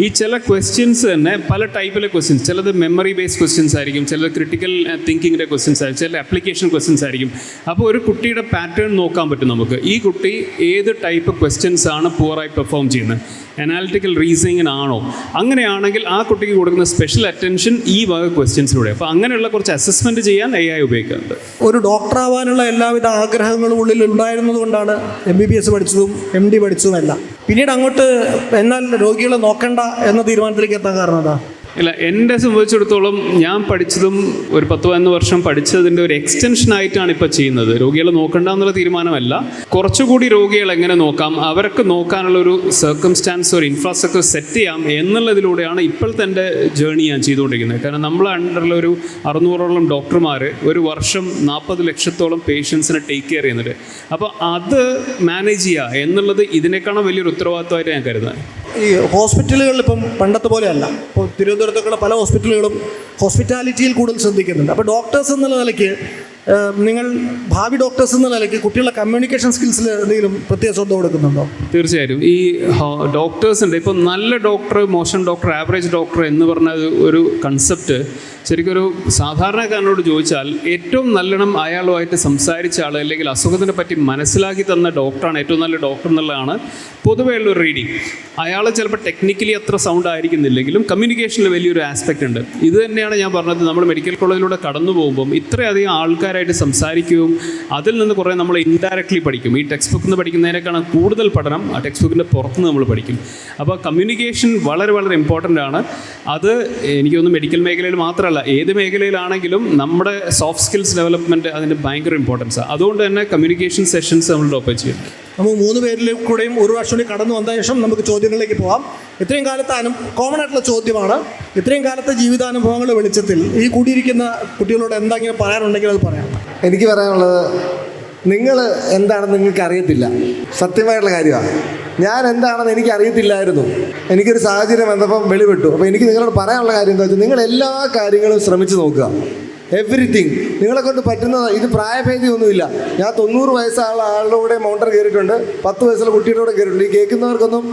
Speaker 3: ഈ ചില ക്വസ്റ്റ്യൻസ് തന്നെ പല ടൈപ്പിലെ ക്വസ്റ്റ്യൻസ്, ചിലത് മെമ്മറി ബേസ്ഡ് ക്വസ്റ്റ്യൻസ് ആയിരിക്കും, ചിലത് ക്രിട്ടിക്കൽ തിങ്കിങ്ങിൻ്റെ ക്വസ്റ്റ്യൻസ് ആയിരിക്കും, ചില ആപ്ലിക്കേഷൻ ക്വസ്റ്റ്യൻസ് ആയിരിക്കും. അപ്പോൾ ഒരു കുട്ടിയുടെ പാറ്റേൺ നോക്കാൻ പറ്റും നമുക്ക്. ഈ കുട്ടി ഏത് ടൈപ്പ് ക്വസ്റ്റ്യൻസ് ആണ് പുവറായി പെർഫോം ചെയ്യുന്നത്, അനാലിറ്റിക്കൽ റീസണിങ്ങിനാണോ? അങ്ങനെയാണെങ്കിൽ ആ കുട്ടിക്ക് കൊടുക്കുന്ന സ്പെഷ്യൽ അറ്റൻഷൻ ഈ വക ക്വസ്റ്റ്യൻസിലൂടെ. അപ്പോൾ അങ്ങനെയുള്ള കുറച്ച് അസസ്മെൻറ്റ് ചെയ്യാൻ AI ഉപയോഗിക്കുന്നുണ്ട്.
Speaker 4: ഒരു ഡോക്ടർ ആവാനുള്ള എല്ലാവിധ ആഗ്രഹങ്ങളും ഉള്ളിൽ ഉണ്ടായിരുന്നത് കൊണ്ടാണ് MBBS പഠിച്ചതും MD പഠിച്ചതുമല്ല. പിന്നീട് അങ്ങോട്ട് എന്നാൽ രോഗികളെ നോക്കണ്ട എന്ന തീരുമാനത്തിലേക്ക് എത്താൻ കാരണം അതാ?
Speaker 3: ഇല്ല, എന്നെ സംബന്ധിച്ചിടത്തോളം ഞാൻ പഠിച്ചതും ഒരു 10-11 വർഷം പഠിച്ചതിൻ്റെ ഒരു എക്സ്റ്റൻഷനായിട്ടാണ് ഇപ്പോൾ ചെയ്യുന്നത്. രോഗികളെ നോക്കണ്ട എന്നുള്ള തീരുമാനമല്ല, കുറച്ചുകൂടി രോഗികളെ എങ്ങനെ നോക്കാം, അവർക്ക് നോക്കാനുള്ള ഒരു സർക്കംസ്റ്റാൻസ്, ഒരു ഇൻഫ്രാസ്ട്രക്ചർ സെറ്റ് ചെയ്യാം എന്നുള്ളതിലൂടെയാണ് ഇപ്പോഴത്തെ എൻ്റെ ജേർണി ഞാൻ ചെയ്തുകൊണ്ടിരിക്കുന്നത്. കാരണം നമ്മൾ അണ്ടറിലൊരു 600ഓളം ഡോക്ടർമാർ ഒരു വർഷം 40 ലക്ഷത്തോളം പേഷ്യൻസിനെ ടേക്ക് കെയർ ചെയ്യുന്നുണ്ട്. അപ്പോൾ അത് മാനേജ് ചെയ്യുക എന്നുള്ളത് ഇതിനേക്കാളും വലിയൊരു ഉത്തരവാദിത്വമായിട്ട് ഞാൻ കരുതുന്നത്.
Speaker 4: ഈ ഹോസ്പിറ്റലുകളിൽ ഇപ്പം പണ്ടത്തെ പോലെയല്ല. ഇപ്പോൾ തിരുവനന്തപുരത്തൊക്കെയുള്ള പല ഹോസ്പിറ്റലുകളും ഹോസ്പിറ്റാലിറ്റിയിൽ കൂടുതൽ ശ്രദ്ധിക്കുന്നുണ്ട്. അപ്പോൾ ഡോക്ടേഴ്സ് എന്നുള്ള നിലയ്ക്ക് നിങ്ങൾ ഭാവി ഡോക്ടേഴ്സ് എന്ന നിലയ്ക്ക് കുട്ടികളുടെ കമ്മ്യൂണിക്കേഷൻ സ്കിൽസിൽ എന്തെങ്കിലും പ്രത്യേക ശ്രദ്ധ കൊടുക്കുന്നുണ്ടോ?
Speaker 3: തീർച്ചയായിട്ടും. ഈ ഡോക്ടേഴ്സിൻ്റെ ഇപ്പോൾ നല്ല ഡോക്ടർ, മോശം ഡോക്ടർ, ആവറേജ് ഡോക്ടർ എന്ന് പറഞ്ഞ ഒരു കൺസെപ്റ്റ് ശരിക്കും ഒരു സാധാരണക്കാരനോട് ചോദിച്ചാൽ ഏറ്റവും നല്ലോണം അയാളുമായിട്ട് സംസാരിച്ച ആൾ, അല്ലെങ്കിൽ അസുഖത്തിനെ പറ്റി മനസ്സിലാക്കി തന്ന ഡോക്ടറാണ് ഏറ്റവും നല്ല ഡോക്ടർ എന്നുള്ളതാണ് പൊതുവേ ഉള്ളൊരു റീഡിങ്. അയാൾ ചിലപ്പോൾ ടെക്നിക്കലി അത്ര സൗണ്ട് ആയിരിക്കുന്നില്ലെങ്കിലും കമ്മ്യൂണിക്കേഷനിൽ വലിയൊരു ആസ്പെക്റ്റ് ഉണ്ട്. ഇത് തന്നെയാണ് ഞാൻ പറഞ്ഞത്, നമ്മൾ മെഡിക്കൽ കോളേജിലൂടെ കടന്നു പോകുമ്പം ഇത്രയധികം ആൾക്കാരായിട്ട് സംസാരിക്കുകയും അതിൽ നിന്ന് കുറേ നമ്മൾ ഇൻഡയറക്ട്ലി പഠിക്കും. ഈ ടെക്സ്റ്റ് ബുക്കിൽ നിന്ന് പഠിക്കുന്നതിനേക്കാളും കൂടുതൽ പഠനം ആ ടെക്സ്റ്റ് ബുക്കിൻ്റെ പുറത്തുനിന്ന് നമ്മൾ പഠിക്കും. അപ്പോൾ കമ്മ്യൂണിക്കേഷൻ വളരെ വളരെ ഇമ്പോർട്ടൻ്റ് ആണ്. അത് എനിക്കൊന്നും മെഡിക്കൽ മേഖലയിൽ മാത്രമല്ല, ഏത് മേഖലയിലാണെങ്കിലും നമ്മുടെ സോഫ്റ്റ് സ്കിൽസ് ഡെവലപ്മെൻറ്റ് അതിന് ഭയങ്കര ഇമ്പോർട്ടൻസാണ്. അതുകൊണ്ട് തന്നെ കമ്മ്യൂണിക്കേഷൻ സെഷൻസ് നമ്മൾ ഡോപ്പ് ചെയ്യും.
Speaker 4: നമ്മൾ 3 പേരിൽ കൂടെയും ഒരു പ്രാവശ്യം കൂടി കടന്നു വന്ന ശേഷം നമുക്ക് ചോദ്യങ്ങളിലേക്ക് പോകാം. ഇത്രയും കാലത്തെ കോമൺ ആയിട്ടുള്ള ചോദ്യമാണ്. ഇത്രയും കാലത്തെ ജീവിതാനുഭവങ്ങളുടെ വെളിച്ചത്തിൽ ഈ കൂടിയിരിക്കുന്ന കുട്ടികളോട് എന്തെങ്കിലും പറയാനുണ്ടെങ്കിൽ അത് പറയാം.
Speaker 1: എനിക്ക് പറയാനുള്ളത്, നിങ്ങൾ എന്താണെന്ന് നിങ്ങൾക്ക് അറിയത്തില്ല. സത്യമായിട്ടുള്ള കാര്യമാണ്. ഞാൻ എന്താണെന്ന് എനിക്ക് അറിയത്തില്ലായിരുന്നു. എനിക്കൊരു സാഹചര്യം വന്നപ്പം വെളിപ്പെട്ടു. അപ്പോൾ എനിക്ക് നിങ്ങളോട് പറയാനുള്ള കാര്യം എന്താ വെച്ചാൽ, നിങ്ങൾ എല്ലാ കാര്യങ്ങളും ശ്രമിച്ച് നോക്കുക. എവറിത്തിങ് നിങ്ങളെ കൊണ്ട് പറ്റുന്നത്. ഇത് പ്രായഭേദമൊന്നുമില്ല. ഞാൻ 90 വയസ്സുള്ള ആളുടെ കൂടെ മൗണ്ടർ കയറിയിട്ടുണ്ട്, 10 വയസ്സുള്ള കുട്ടിയുടെ കൂടെ കയറിയിട്ടുണ്ട്. ഈ കേൾക്കുന്നവർക്കൊന്നും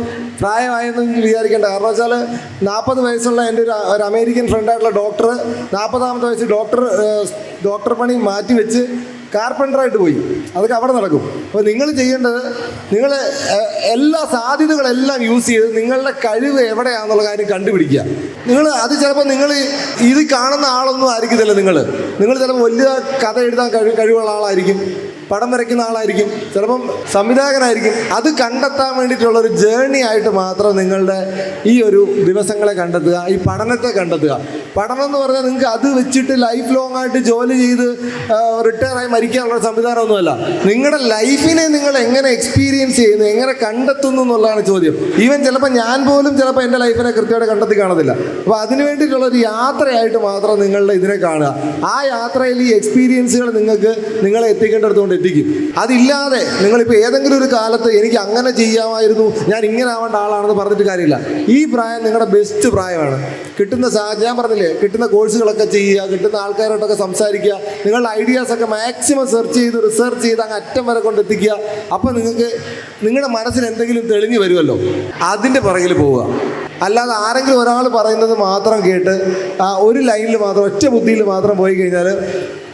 Speaker 1: പ്രായമായെന്നും വിചാരിക്കേണ്ട. കാരണം വെച്ചാൽ 40 വയസ്സുള്ള എൻ്റെ ഒരു അമേരിക്കൻ ഫ്രണ്ടായിട്ടുള്ള ഡോക്ടർ 40ാമത്തെ വയസ്സിൽ ഡോക്ടർ പണി മാറ്റി വെച്ച് കാർപ്പൻ്ററായിട്ട് പോയി. അതൊക്കെ അവിടെ നടക്കും. അപ്പോൾ നിങ്ങൾ ചെയ്യേണ്ടത്, നിങ്ങൾ എല്ലാ സാധ്യതകളെല്ലാം യൂസ് ചെയ്ത് നിങ്ങളുടെ കഴിവ് എവിടെയാണെന്നുള്ള കാര്യം കണ്ടുപിടിക്കുക. നിങ്ങൾ അത് ചിലപ്പോൾ നിങ്ങൾ ഇത് കാണുന്ന ആളൊന്നും ആയിരിക്കത്തില്ല. നിങ്ങൾ ചിലപ്പോൾ വലിയ കഥ എഴുതാൻ കഴിവുള്ള ആളായിരിക്കും, പടം വരയ്ക്കുന്ന ആളായിരിക്കും, ചിലപ്പം സംവിധായകനായിരിക്കും. അത് കണ്ടെത്താൻ വേണ്ടിയിട്ടുള്ളൊരു ജേർണി ആയിട്ട് മാത്രം നിങ്ങളുടെ ഈ ഒരു ദിവസങ്ങളെ കണ്ടെത്തുക, ഈ പഠനത്തെ കണ്ടെത്തുക. പഠനം എന്ന് പറഞ്ഞാൽ നിങ്ങൾക്ക് അത് വെച്ചിട്ട് ലൈഫ് ലോങ് ആയിട്ട് ജോലി ചെയ്ത് റിട്ടയറായി മരിക്കാനുള്ള സംവിധാനമൊന്നുമല്ല. നിങ്ങളുടെ ലൈഫിനെ നിങ്ങൾ എങ്ങനെ എക്സ്പീരിയൻസ് ചെയ്യുന്നു, എങ്ങനെ കണ്ടെത്തുന്നു എന്നുള്ളതാണ് ചോദ്യം. ഈവൻ ചിലപ്പോൾ ഞാൻ പോലും ചിലപ്പോൾ എൻ്റെ ലൈഫിനെ കൃത്യമായിട്ട് കണ്ടെത്തി കാണത്തില്ല. അപ്പോൾ അതിന് വേണ്ടിയിട്ടുള്ളൊരു യാത്രയായിട്ട് മാത്രം നിങ്ങളുടെ ഇതിനെ കാണുക. ആ യാത്രയിൽ ഈ എക്സ്പീരിയൻസുകൾ നിങ്ങളെ എത്തിക്കേണ്ടടുത്തുകൊണ്ട് എത്തിക്കും. അതില്ലാതെ നിങ്ങളിപ്പോൾ ഏതെങ്കിലും ഒരു കാലത്ത് എനിക്ക് അങ്ങനെ ചെയ്യാമായിരുന്നു, ഞാൻ ഇങ്ങനെ ആവേണ്ട ആളാണെന്ന് പറഞ്ഞിട്ട് കാര്യമില്ല. ഈ പ്രായം നിങ്ങളുടെ ബെസ്റ്റ് പ്രായമാണ്. കിട്ടുന്ന ഞാൻ പറഞ്ഞില്ലേ, കിട്ടുന്ന കോഴ്സുകളൊക്കെ ചെയ്യുക, കിട്ടുന്ന ആൾക്കാരോട്ടൊക്കെ സംസാരിക്കുക, നിങ്ങളുടെ ഐഡിയാസൊക്കെ മാക്സിമം റിസർച്ച് ചെയ്ത് അങ്ങ് അറ്റം വരെ കൊണ്ടെത്തിക്കുക. അപ്പോൾ നിങ്ങൾക്ക് നിങ്ങളുടെ മനസ്സിൽ എന്തെങ്കിലും തെളിഞ്ഞു വരുമല്ലോ, അതിൻ്റെ പുറകിൽ പോവുക. അല്ലാതെ ആരെങ്കിലും ഒരാൾ പറയുന്നത് മാത്രം കേട്ട് ഒരു ലൈനിൽ മാത്രം ഒറ്റ ബുദ്ധിയിൽ മാത്രം പോയി കഴിഞ്ഞാൽ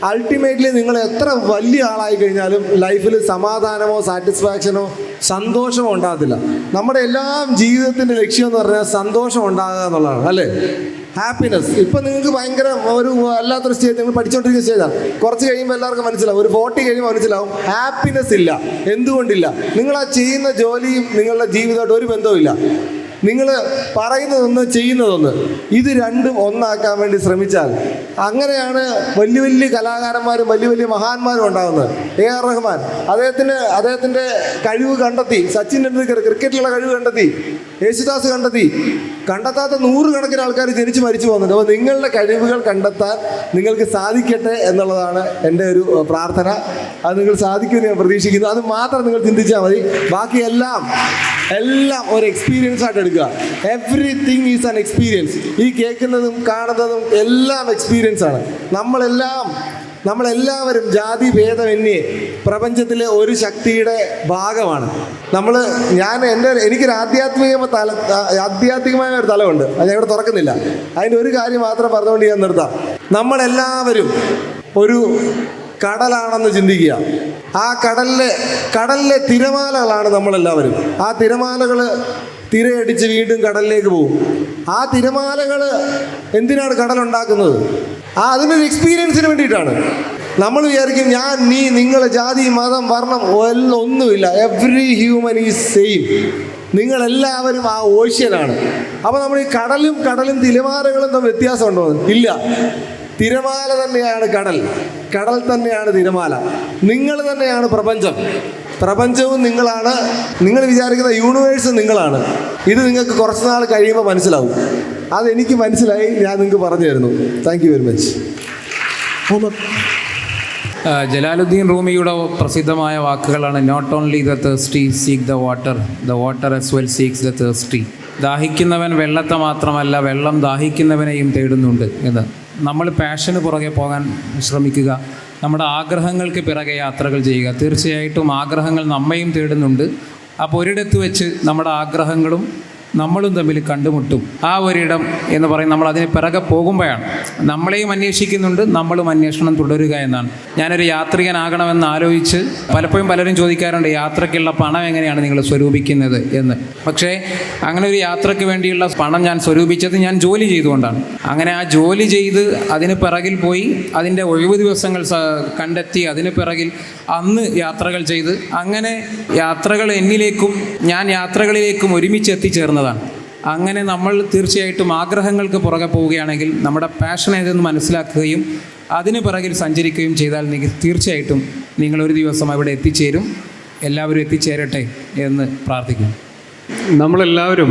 Speaker 1: അൾട്ടിമേറ്റ്ലി നിങ്ങൾ എത്ര വലിയ ആളായി കഴിഞ്ഞാലും ലൈഫിൽ സമാധാനമോ സാറ്റിസ്ഫാക്ഷനോ സന്തോഷമോ ഉണ്ടാകത്തില്ല. നമ്മുടെ എല്ലാം ജീവിതത്തിൻ്റെ ലക്ഷ്യം എന്ന് പറഞ്ഞാൽ സന്തോഷം ഉണ്ടാകുക എന്നുള്ളതാണ്, അല്ലേ? ഹാപ്പിനെസ്. ഇപ്പം നിങ്ങൾക്ക് ഭയങ്കര ഒരു അല്ലാത്തൊരു സ്റ്റേജ്, നിങ്ങൾ പഠിച്ചുകൊണ്ടിരിക്കുന്ന സ്റ്റേജാണ്. കുറച്ച് കഴിയുമ്പോൾ എല്ലാവർക്കും മനസ്സിലാവും, ഒരു 40 കഴിയുമ്പോൾ മനസ്സിലാവും ഹാപ്പിനെസ് ഇല്ല. എന്തുകൊണ്ടില്ല? നിങ്ങൾ ആ ചെയ്യുന്ന ജോലിയും നിങ്ങളുടെ ജീവിതമായിട്ട് ഒരു ബന്ധവുമില്ല. നിങ്ങൾ പറയുന്നതൊന്ന് ചെയ്യുന്നതൊന്ന്, ഇത് രണ്ടും ഒന്നാക്കാൻ വേണ്ടി ശ്രമിച്ചാൽ അങ്ങനെയാണ് വലിയ വലിയ കലാകാരന്മാരും വലിയ വലിയ മഹാന്മാരും ഉണ്ടാകുന്നത്. AR റഹ്മാൻ അദ്ദേഹത്തിൻ്റെ കഴിവ് കണ്ടെത്തി, സച്ചിൻ ടെണ്ടുൽക്കർ ക്രിക്കറ്റിലുള്ള കഴിവ് കണ്ടെത്തി, യേശുദാസ് കണ്ടെത്താത്ത 100 കണക്കിന് ആൾക്കാർ ജനിച്ച് മരിച്ചു പോകുന്നുണ്ട്. അപ്പോൾ നിങ്ങളുടെ കഴിവുകൾ കണ്ടെത്താൻ നിങ്ങൾക്ക് സാധിക്കട്ടെ എന്നുള്ളതാണ് എൻ്റെ ഒരു പ്രാർത്ഥന. അത് നിങ്ങൾ സാധിക്കുമെന്ന് ഞാൻ പ്രതീക്ഷിക്കുന്നു. അത് മാത്രം നിങ്ങൾ ചിന്തിച്ചാൽ മതി. ബാക്കി എല്ലാം ഒരു എക്സ്പീരിയൻസ് ആയിട്ട് എടുക്കുക. Everything is an experience. ഈ കേൾക്കുന്നതും കാണുന്നതും എല്ലാം എക്സ്പീരിയൻസ് ആണ്. നമ്മളെല്ലാവരും ജാതി ഭേദമന്യേ പ്രപഞ്ചത്തിലെ ഒരു ശക്തിയുടെ ഭാഗമാണ്. എനിക്കൊരു ആധ്യാത്മികമായ ഒരു തലമുണ്ട്, അത് ഞാൻ ഇവിടെ തുറക്കുന്നില്ല. അതിൻ്റെ ഒരു കാര്യം മാത്രം പറഞ്ഞുകൊണ്ട് ഞാൻ നിർത്താം. നമ്മളെല്ലാവരും ഒരു കടലാണെന്ന് ചിന്തിക്കുക. ആ കടലിലെ തിരമാലകളാണ് നമ്മളെല്ലാവരും. ആ തിരമാലകൾ തിരയടിച്ച് വീണ്ടും കടലിലേക്ക് പോകും. ആ തിരമാലകൾ എന്തിനാണ് കടലുണ്ടാക്കുന്നത്? അതിനൊരു എക്സ്പീരിയൻസിന് വേണ്ടിയിട്ടാണ്. നമ്മൾ വിചാരിക്കും നീ നിങ്ങൾ ജാതി മതം വർണ്ണം ഒന്നുമില്ല. Every human is same. നിങ്ങളെല്ലാവരും ആ ഓഷ്യനാണ്. അപ്പോൾ നമ്മൾ ഈ കടലും തിരമാലകളും തമ്മിൽ വ്യത്യാസമുണ്ടോ? ഇല്ല. തിരമാല തന്നെയാണ് കടൽ തന്നെയാണ് തിരമാല. നിങ്ങൾ തന്നെയാണ് പ്രപഞ്ചവും നിങ്ങളാണ്. നിങ്ങൾ വിചാരിക്കുന്ന യൂണിവേഴ്സ് നിങ്ങളാണ്. ഇത് നിങ്ങൾക്ക് കുറച്ച് നാൾ കഴിയുമ്പോൾ മനസ്സിലാവും. അതെനിക്ക് മനസ്സിലായി, ഞാൻ നിങ്ങൾക്ക് പറഞ്ഞു തരുന്നു. Thank you very much.
Speaker 2: Jalaluddin റൂമിയുടെ പ്രസിദ്ധമായ വാക്കുകളാണ് not only the thirsty seek the water as well seeks the thirsty. ദാഹിക്കുന്നവൻ വെള്ളത്തെ മാത്രമല്ല, വെള്ളം ദാഹിക്കുന്നവനെയും തേടുന്നുണ്ട് എന്ന്. നമ്മൾ പാഷന് പുറകെ പോകാൻ ശ്രമിക്കുക, നമ്മുടെ ആഗ്രഹങ്ങൾക്ക് പിറകെ യാത്രകൾ ചെയ്യുക. തീർച്ചയായിട്ടും ആഗ്രഹങ്ങൾ നമ്മയും തേടുന്നുണ്ട്. അപ്പോൾ ഒരിടത്ത് വെച്ച് നമ്മുടെ ആഗ്രഹങ്ങളും നമ്മളും തമ്മിൽ കണ്ടുമുട്ടും. ആ ഒരിടം എന്ന് പറയും, നമ്മൾ അതിന് പിറകെ പോകുമ്പോഴാണ്. നമ്മളെയും അന്വേഷിക്കുന്നുണ്ട്, നമ്മളും അന്വേഷണം തുടരുക എന്നാണ്. ഞാനൊരു യാത്രികനാകണമെന്ന് ആലോചിച്ച് പലപ്പോഴും പലരും ചോദിക്കാറുണ്ട്, യാത്രയ്ക്കുള്ള പണം എങ്ങനെയാണ് നിങ്ങൾ സ്വരൂപിക്കുന്നത് എന്ന്. പക്ഷേ അങ്ങനെ ഒരു യാത്രയ്ക്ക് വേണ്ടിയുള്ള പണം ഞാൻ സ്വരൂപിച്ചത് ഞാൻ ജോലി ചെയ്തുകൊണ്ടാണ്. അങ്ങനെ ആ ജോലി ചെയ്ത് അതിന് പിറകിൽ പോയി അതിൻ്റെ ഒഴിവ് ദിവസങ്ങൾ കണ്ടെത്തി അതിന് പിറകിൽ അന്ന് യാത്രകൾ ചെയ്ത് അങ്ങനെ യാത്രകൾ എന്നിലേക്കും ഞാൻ യാത്രകളിലേക്കും ഒരുമിച്ച് എത്തിച്ചേർന്നതാണ്. അങ്ങനെ നമ്മൾ തീർച്ചയായിട്ടും ആഗ്രഹങ്ങൾക്ക് പുറകെ പോവുകയാണെങ്കിൽ നമ്മുടെ പാഷൻ ഏതെന്ന് മനസ്സിലാക്കുകയും അതിന് പിറകിൽ സഞ്ചരിക്കുകയും ചെയ്താൽ തീർച്ചയായിട്ടും നിങ്ങളൊരു ദിവസം അവിടെ എത്തിച്ചേരും. എല്ലാവരും എത്തിച്ചേരട്ടെ എന്ന് പ്രാർത്ഥിക്കുന്നു.
Speaker 3: നമ്മളെല്ലാവരും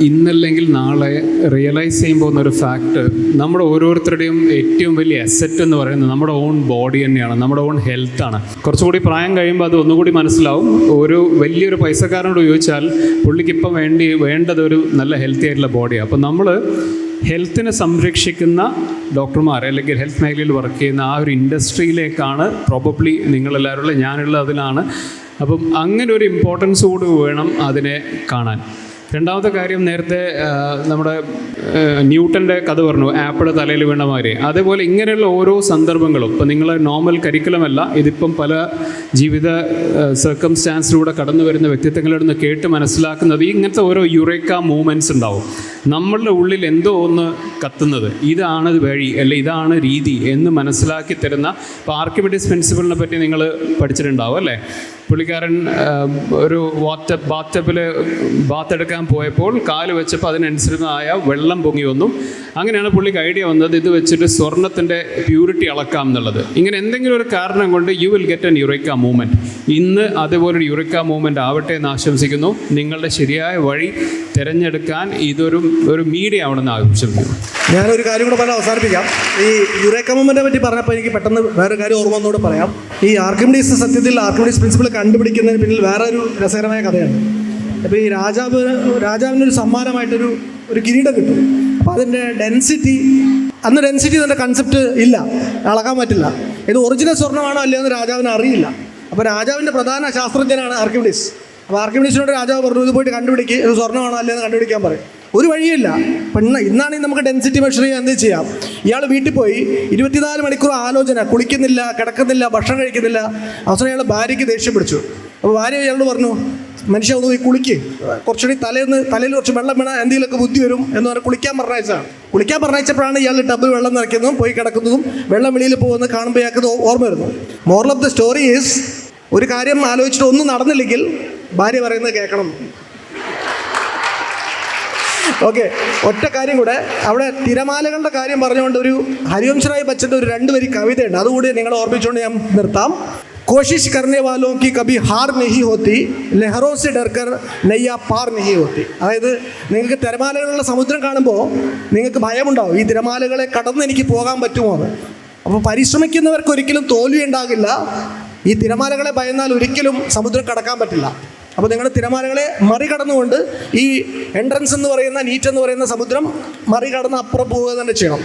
Speaker 3: ഇന്നല്ലെങ്കിൽ നാളെ റിയലൈസ് ചെയ്യാൻ പോകുന്ന ഒരു ഫാക്റ്റ്, നമ്മുടെ ഓരോരുത്തരുടെയും ഏറ്റവും വലിയ അസറ്റ് എന്ന് പറയുന്നത് നമ്മുടെ ഓൺ ബോഡി തന്നെയാണ്, നമ്മുടെ ഓൺ ഹെൽത്താണ്. കുറച്ചുകൂടി പ്രായം കഴിയുമ്പോൾ അത് ഒന്നുകൂടി മനസ്സിലാവും. ഒരു വലിയൊരു പൈസക്കാരനോട് ചോദിച്ചാൽ പുള്ളിക്ക് ഇപ്പം വേണ്ടത് ഒരു നല്ല ഹെൽത്തി ആയിട്ടുള്ള ബോഡിയാണ്. അപ്പോൾ നമ്മൾ ഹെൽത്തിനെ സംരക്ഷിക്കുന്ന ഡോക്ടർമാർ അല്ലെങ്കിൽ ഹെൽത്ത് മേഖലയിൽ വർക്ക് ചെയ്യുന്ന ആ ഒരു ഇൻഡസ്ട്രിയിലേക്കാണ് പ്രോബബ്ലി നിങ്ങളെല്ലാവരും ഞാനുള്ള അതിലാണ്. അപ്പം അങ്ങനെ ഒരു ഇമ്പോർട്ടൻസ് കൂടി വേണം അതിനെ കാണാൻ. രണ്ടാമത്തെ കാര്യം, നേരത്തെ നമ്മുടെ ന്യൂട്ടൻ്റെ കഥ പറഞ്ഞു, ആപ്പിൾ തലയിൽ വീണ മാതിരി. അതേപോലെ ഇങ്ങനെയുള്ള ഓരോ സന്ദർഭങ്ങളും ഇപ്പം നിങ്ങൾ നോർമൽ കരിക്കുലമല്ല, ഇതിപ്പം പല ജീവിത സർക്കംസ്റ്റാൻസിലൂടെ കടന്നു വരുന്ന വ്യക്തിത്വങ്ങളിൽ നിന്ന് കേട്ട് മനസ്സിലാക്കുന്നത് ഇങ്ങനത്തെ ഓരോ യുറേക്ക മൂവ്മെൻറ്റ്സ് ഉണ്ടാവും. നമ്മളുടെ ഉള്ളിൽ എന്തോ ഒന്ന് കത്തുന്നത്, ഇതാണ് വഴി അല്ലെ ഇതാണ് രീതി എന്ന് മനസ്സിലാക്കി തരുന്ന. ഇപ്പോൾ ആർക്കിമിഡീസ് പ്രിൻസിപ്പിളിനെ പറ്റി നിങ്ങൾ പഠിച്ചിട്ടുണ്ടാവും അല്ലേ? പുള്ളിക്കാരൻ ഒരു ബാത്ത് എടുക്കാൻ പോയപ്പോൾ കാല് വെച്ചപ്പോൾ അതിനനുസൃതമായ വെള്ളം പൊങ്ങി വന്നു. അങ്ങനെയാണ് പുള്ളിക്ക് ഐഡിയ വന്നത്, ഇത് വെച്ചിട്ട് സ്വർണത്തിൻ്റെ പ്യൂരിറ്റി അളക്കാം എന്നുള്ളത്. ഇങ്ങനെ എന്തെങ്കിലും ഒരു കാരണം കൊണ്ട് you will get an Eureka movement. ഇന്ന് അതുപോലൊരു യുറേക്ക മൂവ്മെൻറ്റ് ആവട്ടെ എന്ന് ആശംസിക്കുന്നു. നിങ്ങളുടെ ശരിയായ വഴി തിരഞ്ഞെടുക്കാൻ ഇതൊരു മീഡിയ ആവണമെന്ന് ആശംസിക്കുന്നു.
Speaker 4: ഞാനൊരു കാര്യം കൂടെ പറഞ്ഞ് അവസാനിപ്പിക്കാം. ഈ യുറേക്ക മൂവ്മെൻറ്റിനെ പറ്റി പറഞ്ഞപ്പോൾ എനിക്ക് പെട്ടെന്ന് വേറൊരു കാര്യം ഓർമ്മ ഒന്നുകൂടെ പറയാം. ഈ ആർക്കിമിഡീസ് സത്യത്തിൽ ആർക്കിമിഡീസ് പ്രിൻസിപ്പിൾ കണ്ടുപിടിക്കുന്നതിന് പിന്നിൽ വേറെ ഒരു രസകരമായ കഥയാണ്. അപ്പോൾ ഈ രാജാവിനൊരു സമ്മാനമായിട്ടൊരു കിരീടം കിട്ടും. അപ്പോൾ അതിൻ്റെ ഡെൻസിറ്റി തന്നെ കൺസെപ്റ്റ് ഇല്ല, അളക്കാൻ പറ്റില്ല. ഇത് ഒറിജിനൽ സ്വർണ്ണമാണോ അല്ലയോ എന്ന് രാജാവിന് അറിയില്ല. അപ്പോൾ രാജാവിൻ്റെ പ്രധാന ശാസ്ത്രജ്ഞനാണ് ആർക്കിമിഡീസ്. അപ്പോൾ ആർക്കിമിഡീസിനോട് രാജാവ് പറഞ്ഞു, ഇത് പോയിട്ട് കണ്ടുപിടിക്കുക, ഇത് സ്വർണ്ണമാണോ അല്ലയോ എന്ന് കണ്ടുപിടിക്കാൻ പറയും. ഒരു വഴിയില്ല. ഇന്നാണെങ്കിൽ നമുക്ക് ഡെൻസിറ്റി മെഷർ ചെയ്യാൻ എന്ത് ചെയ്യാം? ഇയാൾ വീട്ടിൽ പോയി 24 മണിക്കൂർ ആലോചന, കുളിക്കുന്നില്ല, കിടക്കുന്നില്ല, ഭക്ഷണം കഴിക്കുന്നില്ല. അവസാനം ഇയാൾ ഭാര്യയ്ക്ക് ദേഷ്യം പിടിച്ചു. അപ്പോൾ ഭാര്യ ഇയാളോട് പറഞ്ഞു, മനുഷ്യ ഒന്ന് പോയി കുളിക്ക്, കുറച്ചുകൂടി തലയിൽ കുറച്ച് വെള്ളം വീണാൽ എന്തെങ്കിലുമൊക്കെ ബുദ്ധി വരും എന്ന് പറഞ്ഞ് കുളിക്കാൻ പറഞ്ഞയച്ചതാണ്. കുളിക്കാൻ പറഞ്ഞയച്ചപ്പോഴാണ് ഇയാൾ ടബിൽ വെള്ളം നിറയ്ക്കുന്നതും പോയി കിടക്കുന്നതും വെള്ളം വെളിയിൽ പോകുന്നത് കാണുമ്പോൾ ഇയാൾക്ക് ഓർമ്മ വരുന്നു. Moral of the story is, ഒരു കാര്യം ആലോചിച്ചിട്ട് ഒന്നും നടന്നില്ലെങ്കിൽ ഭാര്യ പറയുന്നത് കേൾക്കണം. ഓക്കെ, ഒറ്റ കാര്യം കൂടെ, അവിടെ തിരമാലകളുടെ കാര്യം പറഞ്ഞുകൊണ്ട് ഒരു ഹരിവംശ് റായ് ബച്ചൻ്റെ ഒരു 2 വരി കവിതയുണ്ട്, അതുകൂടി നിങ്ങൾ ഓർമ്മിച്ചുകൊണ്ട് ഞാൻ നിർത്താം. കോശിഷ് കർനെ വാലോ കി കഭി ഹാർ നഹി ഹോത്തി, ലഹറോ സെ ഡർക്കർ നയ്യ പാർ നഹി ഹോത്തി. അതായത് നിങ്ങൾക്ക് തിരമാലകളുള്ള സമുദ്രം കാണുമ്പോൾ നിങ്ങൾക്ക് ഭയമുണ്ടാവും, ഈ തിരമാലകളെ കടന്ന് എനിക്ക് പോകാൻ പറ്റുമോ എന്ന്. അപ്പോൾ പരിശ്രമിക്കുന്നവർക്ക് ഒരിക്കലും തോൽവി ഉണ്ടാകില്ല. ഈ തിരമാലകളെ ഭയന്നാൽ ഒരിക്കലും സമുദ്രം കടക്കാൻ പറ്റില്ല. അപ്പോൾ നിങ്ങൾ തിരമാലകളെ മറികടന്നുകൊണ്ട് ഈ എൻട്രൻസ് എന്ന് പറയുന്ന, നീറ്റ് എന്ന് പറയുന്ന സമുദ്രം മറികടന്ന് അപ്പുറം പോവുക തന്നെ ചെയ്യണം.